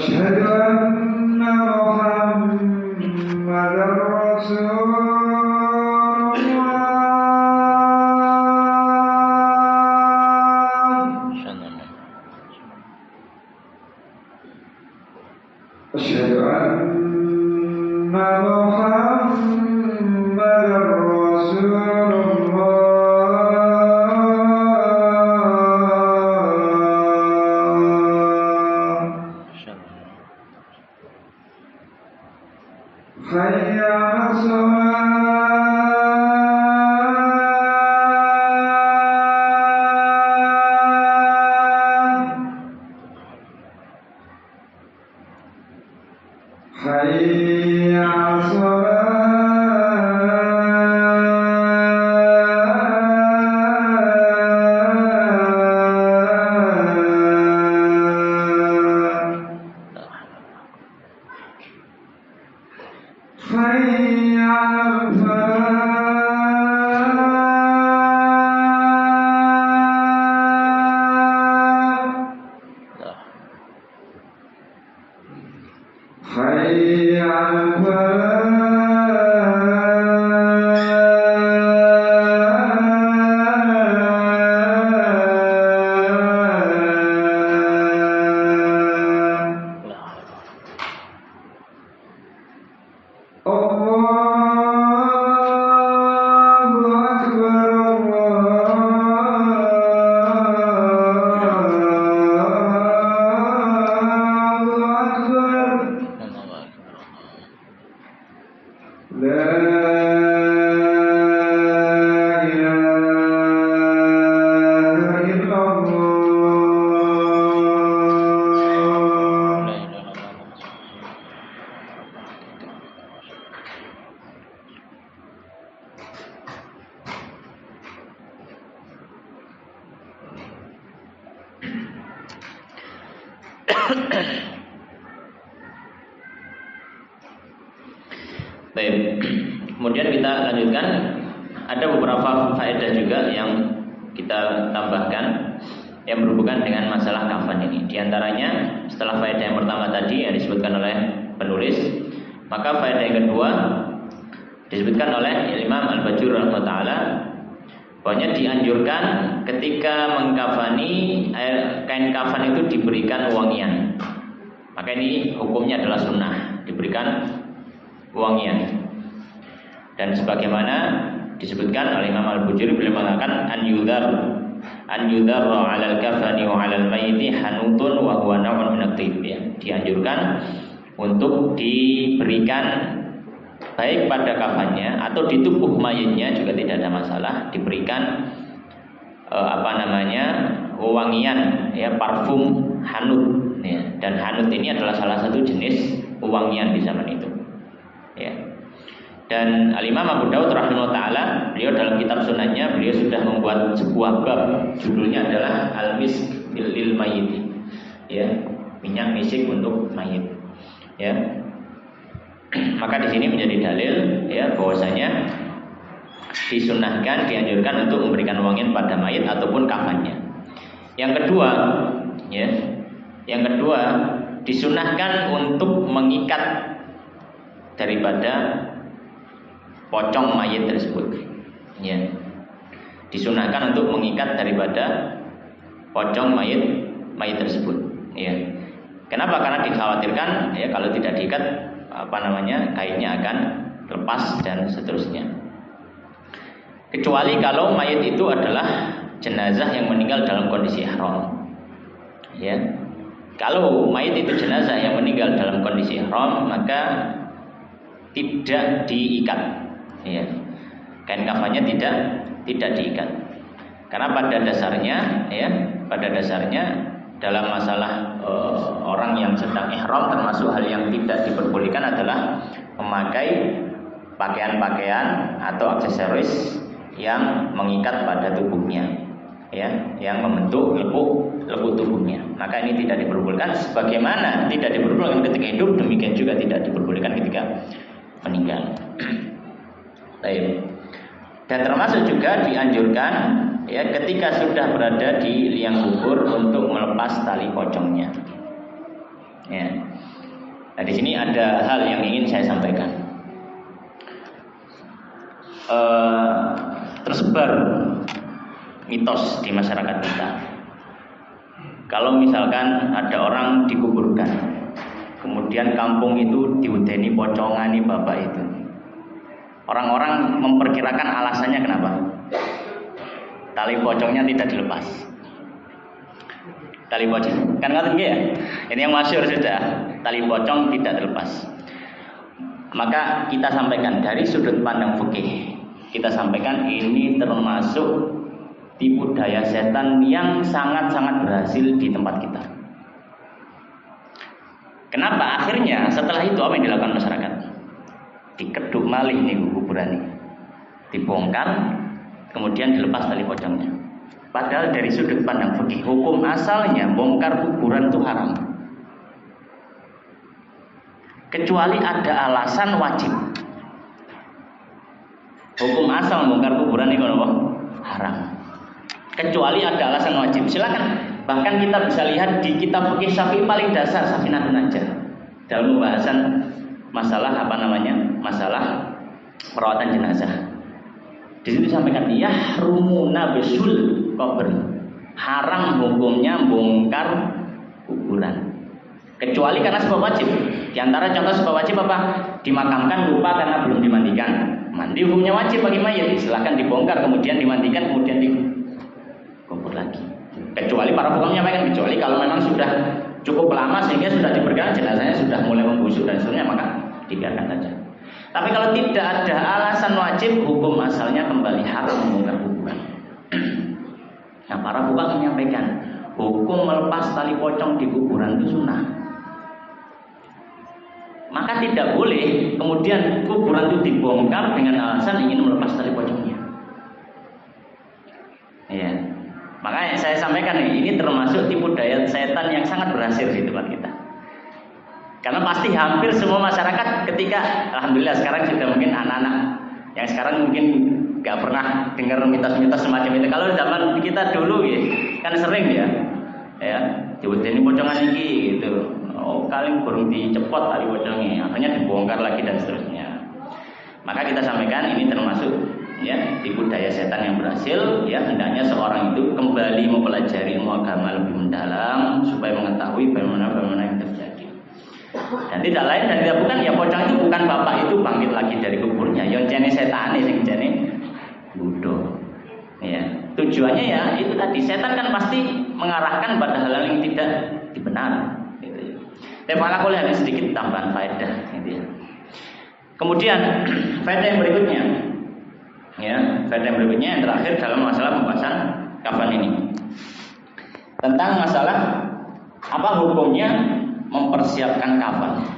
أشهد أن محمدا رسول أشهد أن محمدا رسول الله حي على الصلاة حي على الصلاة حي على الفلاح حي على Baik, kemudian kita lanjutkan. Ada beberapa faedah juga yang kita tambahkan yang berhubungan dengan masalah kafan ini. Di antaranya setelah faedah yang pertama tadi yang disebutkan oleh penulis, maka faedah yang kedua disebutkan oleh Imam Al-Bajur rahimahullah, bahwanya dianjurkan ketika mengkafani kain kafan itu diberikan wangian. Maka ini hukumnya adalah sunnah, diberikan wangian. Dan sebagaimana disebutkan oleh Imam Al-Bujuri, beliau mengatakan an yudhar 'alal kafani wa 'alal mayyiti hanutun wa huwa naw'un min at-tib. Dianjurkan untuk diberikan baik pada kafannya atau di tubuh mayitnya juga tidak ada masalah, diberikan wangian, ya, parfum hanut, ya. Dan hanut ini adalah salah satu jenis wangian di zaman itu, ya. Dan Al-Imam Abu Daud rahimahullah ta'ala, beliau dalam kitab sunannya, beliau sudah membuat sebuah bab, judulnya adalah Al-Misk lil Mayyiti, ya, minyak misik untuk mayit, ya. Maka di sini menjadi dalil, ya, bahwasanya disunahkan, dianjurkan untuk memberikan wangian pada mayit ataupun kafannya. Yang kedua, ya, disunahkan untuk mengikat daripada pocong mayit tersebut, ya. Disunahkan untuk mengikat daripada pocong mayit tersebut, ya. Kenapa? Karena dikhawatirkan, ya, kalau tidak diikat, kainnya akan lepas dan seterusnya. Kecuali kalau mayit itu adalah jenazah yang meninggal dalam kondisi ihram, ya. Kalau mayit itu jenazah yang meninggal dalam kondisi ihram, maka tidak diikat, ya. Kain kafannya tidak diikat. Karena pada dasarnya, ya, dalam masalah orang yang sedang ihram, termasuk hal yang tidak diperbolehkan adalah memakai pakaian-pakaian atau aksesoris yang mengikat pada tubuhnya, ya, yang membentuk lekuk tubuhnya. Maka ini tidak diperbolehkan, sebagaimana tidak diperbolehkan ketika hidup, demikian juga tidak diperbolehkan ketika meninggal. Baik. Dan termasuk juga dianjurkan, ya, ketika sudah berada di liang kubur untuk melepas tali pocongnya, Ya. Nah, di sini ada hal yang ingin saya sampaikan. Tersebar mitos di masyarakat kita. Kalau misalkan ada orang dikuburkan, kemudian kampung itu diudeni pocongani bapak itu. Orang-orang memperkirakan alasannya kenapa? Tali pocongnya tidak dilepas. Tali pocong, kan ngerti ya? Ini yang masyhur sudah. Tali pocong tidak dilepas. Maka kita sampaikan dari sudut pandang fikih. Kita sampaikan ini termasuk tipu daya setan yang sangat-sangat berhasil di tempat kita. Kenapa? Akhirnya setelah itu apa yang dilakukan masyarakat? Dikeduk malih nih kuburan ini, dibongkar, kemudian dilepas tali pocongnya. Padahal dari sudut pandang fikih, hukum asalnya bongkar kuburan itu haram. Kecuali ada alasan wajib. Hukum asal bongkar kuburan itu apa? Haram. Kecuali ada alasan wajib. Silakan. Bahkan kita bisa lihat di kitab fikih Syafi'i paling dasar Safinatun Najah dalam pembahasan masalah masalah perawatan jenazah. Di situ disampaikan yahrumuna bisul qabr. Haram hukumnya bongkar kuburan. Kecuali karena sebab wajib. Di antara contoh sebab wajib apa? Dimakamkan lupa karena belum dimandikan. Mandi hukumnya wajib bagi mayit. Silakan dibongkar kemudian dimandikan kemudian dikubur lagi. Kecuali para fuqaha menyampaikan kecuali kalau memang sudah cukup lama sehingga sudah diperkirakan jenazahnya sudah mulai membusuk dan seterusnya maka dibiarkan saja. Tapi kalau tidak ada alasan wajib, hukum asalnya kembali haram membongkar kuburan. Nah, para fuqaha menyampaikan hukum melepas tali pocong di kuburan itu sunnah. Maka tidak boleh kemudian kuburan itu dibongkar dengan alasan ingin melepas tali pocongnya. Ya. Makanya saya sampaikan ini termasuk tipu daya setan yang sangat berhasil di tempat kita. Karena pasti hampir semua masyarakat ketika, alhamdulillah sekarang sudah mungkin anak-anak yang sekarang mungkin nggak pernah dengar mitos-mitos semacam itu. Kalau zaman kita dulu ya, kan sering ya diudeni pocongan iki gitu. Oh, kalian burung dicepot tali pocongnya, akhirnya dibongkar lagi dan seterusnya. Maka kita sampaikan ini termasuk ya tipu daya setan yang berhasil. Ya, hendaknya seorang itu kembali mempelajari ilmu agama lebih mendalam supaya mengetahui bagaimana yang terjadi. Dan tidak lain dan tidak bukan ya pocong itu bukan bapak itu bangkit lagi dari kuburnya. Yang jene setan sing jene bodoh. Ya, tujuannya ya itu tadi setan kan pasti mengarahkan pada hal yang tidak dibenar. Gitu. Tapi aku lihat sedikit tambahan faedah. Gitu ya. Kemudian faedah yang berikutnya, ya faedah yang berikutnya yang terakhir dalam masalah pembahasan kafan ini tentang masalah apa hukumnya mempersiapkan kafan.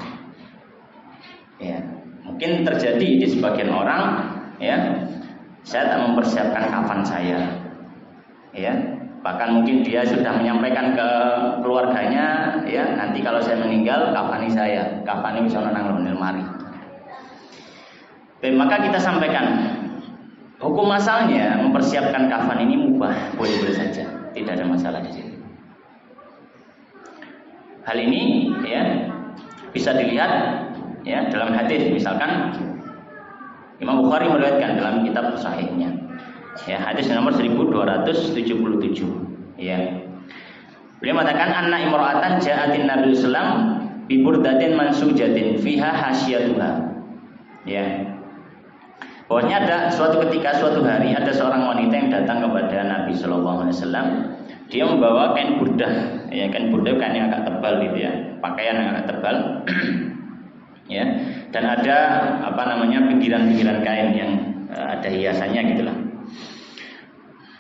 Ya, mungkin terjadi di sebagian orang, ya, saya tak mempersiapkan kafan saya, ya, bahkan mungkin dia sudah menyampaikan ke keluarganya, ya, nanti kalau saya meninggal kafani saya, kafani bisa nang lemari. Maka kita sampaikan hukum asalnya mempersiapkan kafan ini mubah, boleh-boleh saja, tidak ada masalah di sini. Hal ini ya bisa dilihat ya dalam hadis, misalkan Imam Bukhari meriwayatkan dalam kitab sahihnya. Ya, hadis nomor 1277. Ya. Beliau mengatakan anna imra'atan ja'atin Nabi sallam bi burdatin mansujatin fiha hasyatuha. Ya. Pokoknya ada suatu ketika suatu hari ada seorang wanita yang datang kepada Nabi sallallahu alaihi wasallam. Dia membawa kain burdah, ya kain burdah kain yang agak tebal gitu ya, pakaian yang agak tebal, ya, dan ada pinggiran-pinggiran kain yang ada hiasannya gitulah.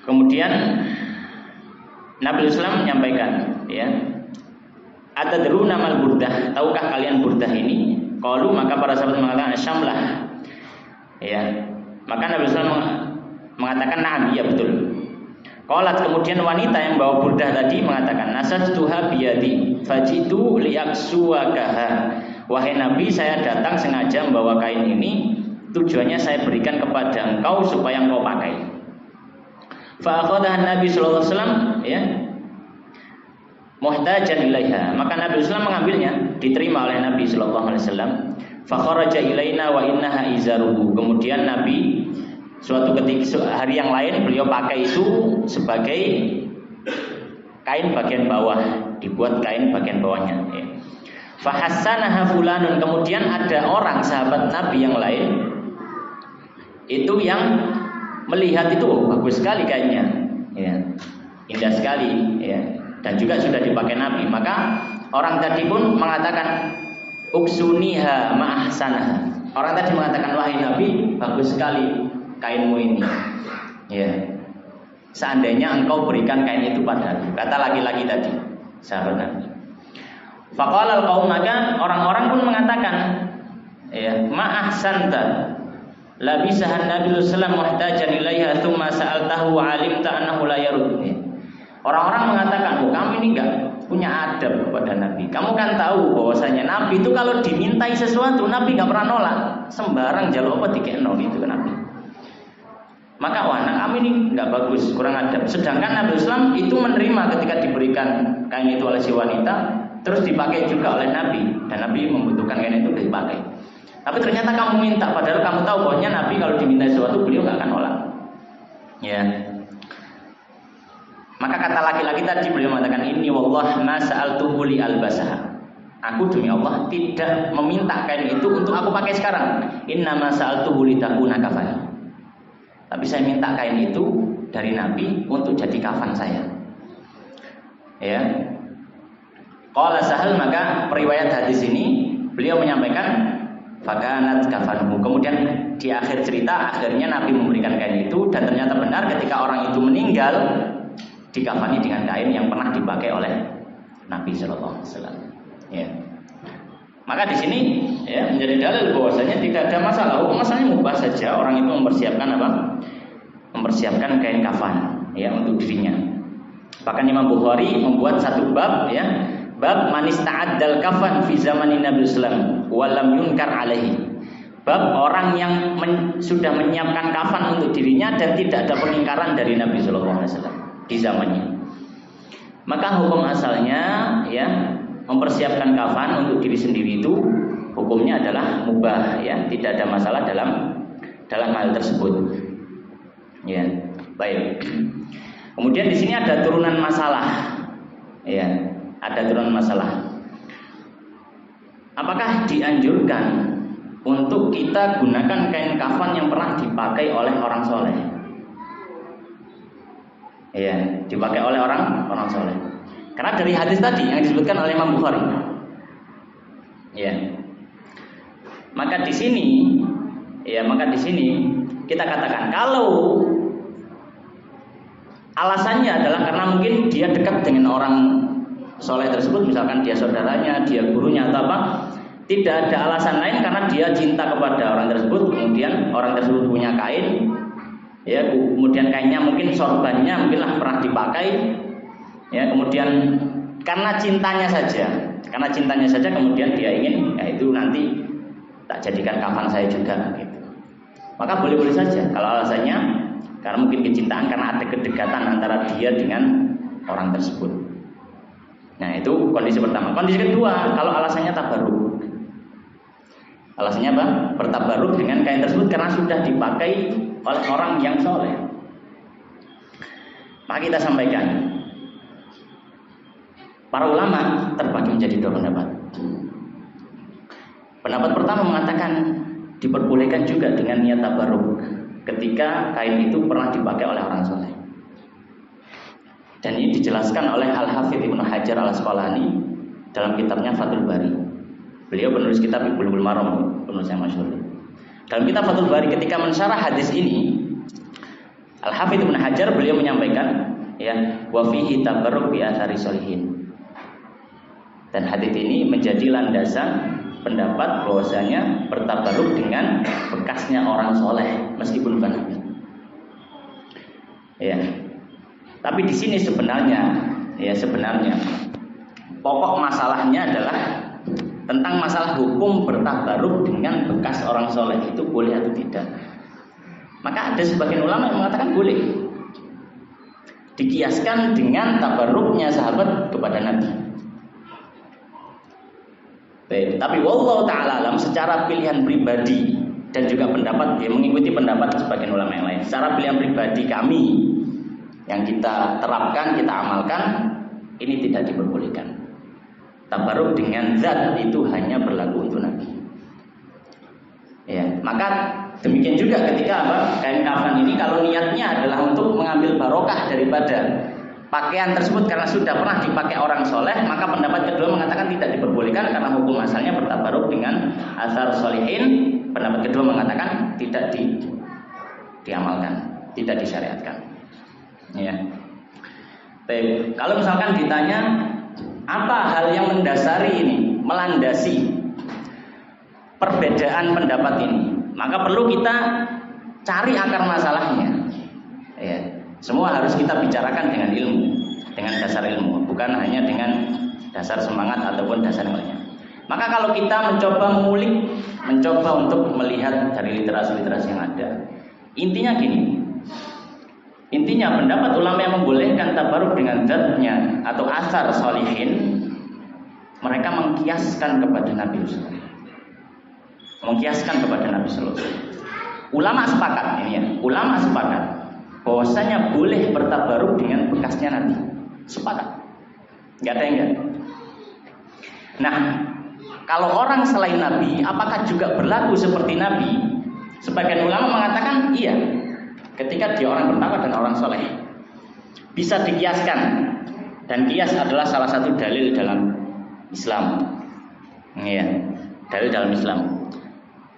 Kemudian Nabi Islam menyampaikan, ya, atadruna mal burdah, tahukah kalian burdah ini? Qalu, maka para sahabat mengatakan syamlah, ya, maka Nabi Islam mengatakan na'am, iya betul. Qalat, kemudian wanita yang bawa burdah tadi mengatakan nasajtuha biyadi fajitu liyaksuwakaha. Wahai Nabi, saya datang sengaja membawa kain ini, tujuannya saya berikan kepada engkau supaya engkau pakai. Fa akhadha Nabi sallallahu alaihi wasallam, ya. muhtajan ilaiha, maka Nabi Islam mengambilnya, diterima oleh Nabi sallallahu alaihi wasallam. Fa kharaja ilaina wa innaha izaruhu. Kemudian Nabi suatu ketika hari yang lain beliau pakai itu sebagai kain bagian bawah, dibuat kain bagian bawahnya. Ya. Fa hassanaha fulanun. Kemudian ada orang sahabat Nabi yang lain itu yang melihat itu, oh, bagus sekali kainnya, ya, indah sekali, ya, dan juga sudah dipakai Nabi. Maka orang tadi pun mengatakan uksuniha ma'ahsanaha. Orang tadi mengatakan, wahai Nabi, bagus sekali kainmu ini, ya, seandainya engkau berikan kain itu padaku. Kata laki-laki tadi, sahabat Nabi. Faqala al-qaum, maka orang-orang pun mengatakan, ya, ma'ahsanta labisahan Nabi sallallahu muhtajan ilaiha tsumma sa'altahu wa 'alimta annahu la yarud. Orang-orang mengatakan, oh, kamu ini enggak punya adab kepada Nabi. Kamu kan tahu bahwasanya Nabi itu kalau dimintai sesuatu, Nabi enggak pernah nolak. Sembarang jaluk apa dikekno gitu ke Nabi. Maka wah, kamu ini enggak bagus, kurang adab. Sedangkan Nabi Islam itu menerima ketika diberikan kain itu oleh si wanita, terus dipakai juga oleh Nabi, dan Nabi membutuhkan kain itu dipakai. Tapi ternyata kamu minta, padahal kamu tahu bahwanya Nabi kalau diminta sesuatu beliau nggak akan nolak. Ya. Maka kata laki-laki tadi, beliau mengatakan, ini wallah ma sa'altuhu li albasaha. Aku demi Allah tidak meminta kain itu untuk aku pakai sekarang. Inna ma sa'altuhu li takuna kafan. Tapi saya minta kain itu dari Nabi untuk jadi kafan saya. Ya. Qala Sahal, maka periwayat hadis ini beliau menyampaikan fakanat kafanmu. Kemudian di akhir cerita akhirnya Nabi memberikan kain itu, dan ternyata benar ketika orang itu meninggal dikafani dengan kain yang pernah dipakai oleh Nabi sallallahu alaihi wasallam. Ya. Maka di sini, ya, menjadi dalil bahwasanya tidak ada masalah. Hukum asalnya mubah saja orang itu mempersiapkan apa? Mempersiapkan kain kafan, ya, untuk dirinya. Bahkan Imam Bukhari membuat satu bab, ya, bab man ista'addal kafan fi zamanin Nabi sallallahu walam yunkar alaihi. Bab orang yang sudah menyiapkan kafan untuk dirinya dan tidak ada pengingkaran dari Nabi sallallahu alaihi wasallam di zamannya. Maka hukum asalnya, ya, mempersiapkan kafan untuk diri sendiri itu hukumnya adalah mubah, ya, tidak ada masalah dalam hal tersebut. Ya, baik. Kemudian di sini ada turunan masalah. Ya, ada turunan masalah. Apakah dianjurkan untuk kita gunakan kain kafan yang pernah dipakai oleh orang soleh? Ya, dipakai oleh orang soleh. Karena dari hadis tadi yang disebutkan oleh Imam Bukhari. Ya. Maka di sini, ya, kita katakan kalau alasannya adalah karena mungkin dia dekat dengan orang soleh tersebut, misalkan dia saudaranya, dia gurunya atau apa, tidak ada alasan lain karena dia cinta kepada orang tersebut, kemudian orang tersebut punya kain, ya, kemudian kainnya mungkin sorbannya mungkinlah pernah dipakai, ya, kemudian karena cintanya saja kemudian dia ingin, ya, itu nanti tak jadikan kafan saya juga, gitu. Maka boleh-boleh saja kalau alasannya karena mungkin kecintaan, karena ada kedekatan antara dia dengan orang tersebut. Nah, itu kondisi pertama. Kondisi kedua, kalau alasannya tabarruk. Alasannya apa? Bertabarruk dengan kain tersebut karena sudah dipakai oleh orang yang soleh. Maka kita sampaikan, para ulama terbagi menjadi dua pendapat. Pendapat pertama mengatakan diperbolehkan juga dengan niat tabarruk ketika kain itu pernah dipakai oleh orang soleh. Dan ini dijelaskan oleh Al-Hafidz Ibnu Hajar Al-Asqalani dalam kitabnya Fathul Bari. Beliau penulis kitab Bulughul Maram, penulis yang masyhur. Dalam kitab Fathul Bari ketika mensyarah hadis ini, Al-Hafidz Ibnu Hajar beliau menyampaikan, ya, wa fihi tabarruk bi athari sholihin. Dan hadis ini menjadi landasan pendapat bahwasanya bertabarruk dengan bekasnya orang soleh meskipun bukan Nabi. Ya. Tapi di sini sebenarnya pokok masalahnya adalah tentang masalah hukum bertabarruk dengan bekas orang soleh itu boleh atau tidak. Maka ada sebagian ulama yang mengatakan boleh. dikiaskan dengan tabarruknya sahabat kepada Nabi. Tapi wallahu ta'ala alam, secara pilihan pribadi dan juga pendapat, mengikuti pendapat sebagian ulama yang lain, secara pilihan pribadi kami yang kita terapkan, kita amalkan, ini tidak diperbolehkan. Tabarruk dengan zat itu hanya berlaku untuk Nabi. Ya, maka demikian juga ketika kain kafan ini, kalau niatnya adalah untuk mengambil barokah daripada pakaian tersebut karena sudah pernah dipakai orang soleh, maka pendapat kedua mengatakan tidak diperbolehkan karena hukum asalnya bertabaruk dengan asar solihin. Pendapat kedua mengatakan tidak diamalkan, tidak disyariatkan. Ya. Tapi, kalau misalkan ditanya apa hal yang mendasari ini, melandasi perbedaan pendapat ini, maka perlu kita cari akar masalahnya. Ya. Semua harus kita bicarakan dengan ilmu, dengan dasar ilmu, bukan hanya dengan dasar semangat ataupun dasar lainnya. Maka kalau kita mencoba mengulik, mencoba untuk melihat dari literasi-literasi yang ada, intinya gini. Intinya pendapat ulama yang membolehkan tabaruk dengan zatnya atau asar solihin, mereka mengkiaskan kepada Nabi SAW. Mengkiaskan kepada Nabi SAW. Ulama sepakat ini ya, ulama sepakat bahwasanya boleh bertabaruk dengan bekasnya Nabi. Sepakat. Enggak ada yang enggak. Nah, kalau orang selain Nabi, apakah juga berlaku seperti Nabi? Sebagian ulama mengatakan iya. Ketika dia orang pertama dan orang soleh, bisa dikiaskan. Dan kias adalah salah satu dalil dalam Islam. Iya, dalil dalam Islam.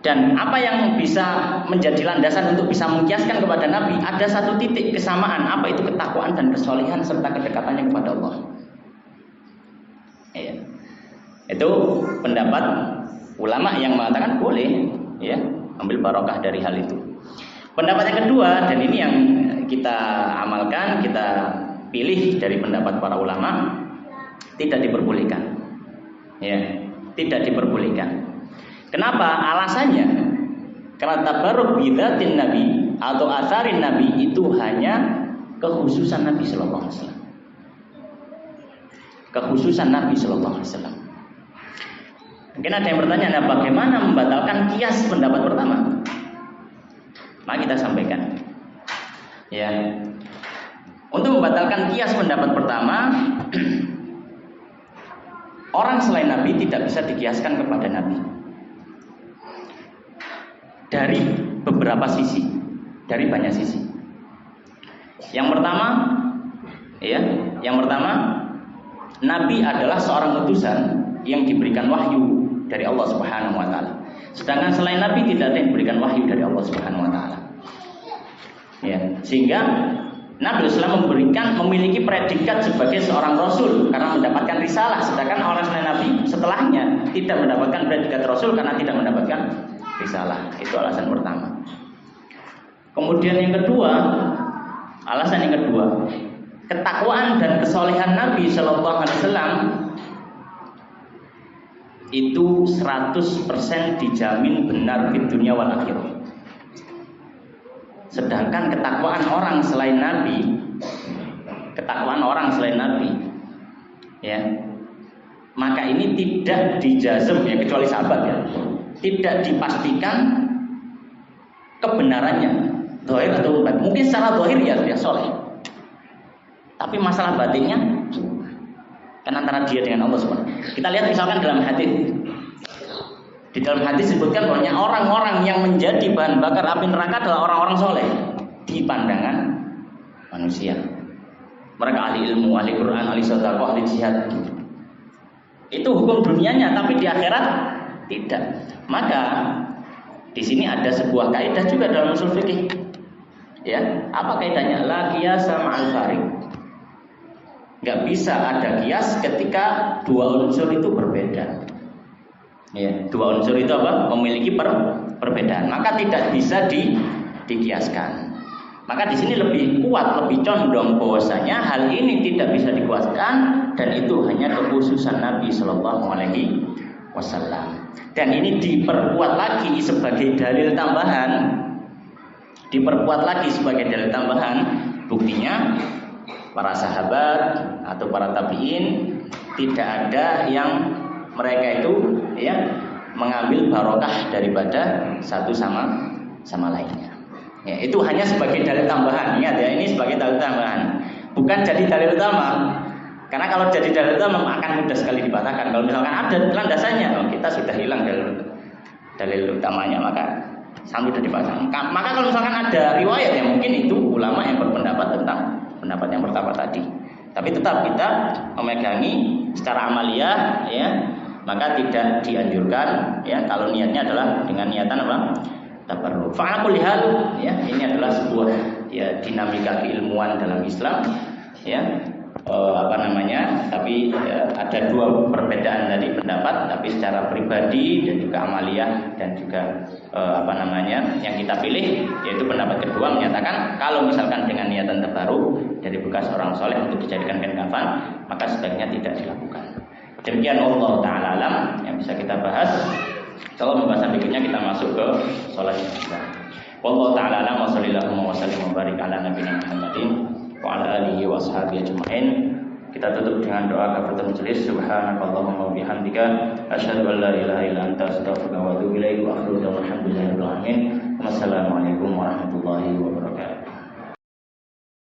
Dan apa yang bisa menjadi landasan untuk bisa mengkiaskan kepada Nabi? Ada satu titik kesamaan, apa itu ketakwaan dan kesolehan serta kedekatannya kepada Allah. Ya. Itu pendapat ulama yang mengatakan boleh, ya, ambil barokah dari hal itu. Pendapat yang kedua, dan ini yang kita amalkan, kita pilih dari pendapat para ulama, tidak diperbolehkan. Ya, tidak diperbolehkan. Kenapa? Alasannya karena tabarruk bidzatin Nabi atau asarin Nabi itu hanya kekhususan Nabi sallallahu alaihi wasallam. Kekhususan Nabi sallallahu alaihi wasallam. Mungkin ada yang bertanya, nah bagaimana membatalkan kias pendapat pertama? Mari kita sampaikan. Ya. Untuk membatalkan kias pendapat pertama, orang selain Nabi tidak bisa dikiaskan kepada Nabi. Dari beberapa sisi, dari banyak sisi. Yang pertama, ya, Nabi adalah seorang utusan yang diberikan wahyu dari Allah Subhanahu wa taala. Sedangkan selain Nabi tidak ada yang diberikan wahyu dari Allah Subhanahu wa taala. Ya, sehingga Nabi Islam memiliki predikat sebagai seorang rasul karena mendapatkan risalah, sedangkan orang selain Nabi setelahnya tidak mendapatkan predikat rasul karena tidak mendapatkan risalah. Itu alasan pertama. Kemudian yang kedua, alasan yang kedua, ketakwaan dan kesolehan Nabi Shallallahu Alaihi Wasallam itu 100% dijamin benar di dunia wal akhirah. Sedangkan ketakwaan orang selain Nabi, ya, maka ini tidak dijazm, ya, kecuali sahabat, ya, tidak dipastikan kebenarannya, zahir atau batin. Mungkin secara zahir ya dia soleh, tapi masalah batinnya kan antara dia dengan Allah SWT. Kita lihat misalkan dalam hadis. Di dalam hadis disebutkan bahwa orang-orang yang menjadi bahan bakar api neraka adalah orang-orang soleh di pandangan manusia. Mereka ahli ilmu, ahli Quran, ahli sedekah, ahli jihad. Itu hukum dunianya, tapi di akhirat tidak. Maka di sini ada sebuah kaidah juga dalam usul fikih. Ya, apa kaidahnya? La qiyasa ma'al fariq. Enggak bisa ada kias ketika dua unsur itu berbeda. Ya, dua unsur itu apa? Memiliki perbedaan. Maka tidak bisa dikiaskan. Maka di sini lebih kuat, lebih condong bahwasanya hal ini tidak bisa dikuaskan dan itu hanya kekhususan Nabi Shallallahu Alaihi Wasallam. Dan ini diperkuat lagi sebagai dalil tambahan. Buktinya para sahabat atau para tabi'in tidak ada yang mereka itu ya mengambil barokah daripada satu sama lainnya. Ya, itu hanya sebagai dalil tambahan. Ingat ya, ini sebagai dalil tambahan, bukan jadi dalil utama. Karena kalau jadi dalil utama akan mudah sekali dipatahkan. Kalau misalkan ada landasannya, kita sudah hilang dalil utamanya, maka sampai sudah dipasang. Maka kalau misalkan ada riwayat yang mungkin itu ulama yang berpendapat tentang pendapat yang pertama tadi. Tapi tetap kita memegangi secara amaliyah, ya, maka tidak dianjurkan, ya, kalau niatnya adalah dengan niatan apa? Tabarruk. Fa'ala kulli hal, ya, ini adalah sebuah ya dinamika keilmuan dalam Islam, ya. Tapi ada dua perbedaan tadi pendapat, tapi secara pribadi dan juga amaliyah dan juga yang kita pilih yaitu pendapat kedua menyatakan kalau misalkan dengan niatan tabarruk dari bekas orang soleh untuk dijadikan kain kafan, maka sebaiknya tidak dilakukan. Demikian Allah Ta'ala alam yang bisa kita bahas. Kalau pembahasan berikutnya kita masuk ke sholat jenazah. Wallahu ta'ala alam wa sallallahu wa sallim wa barik ala nabiyina Muhammadin wa ala alihi wa ashabihi ajma'in. Kita tutup dengan doa kafaratul majelis. Subhanakallahumma wa bihamdika asyhadu an la ilaha illa anta astaghfiruka wa atubu ilaik. Wa akhiru da'wana alhamdulillahi rabbil alamin. Wassalamualaikum warahmatullahi wabarakatuh.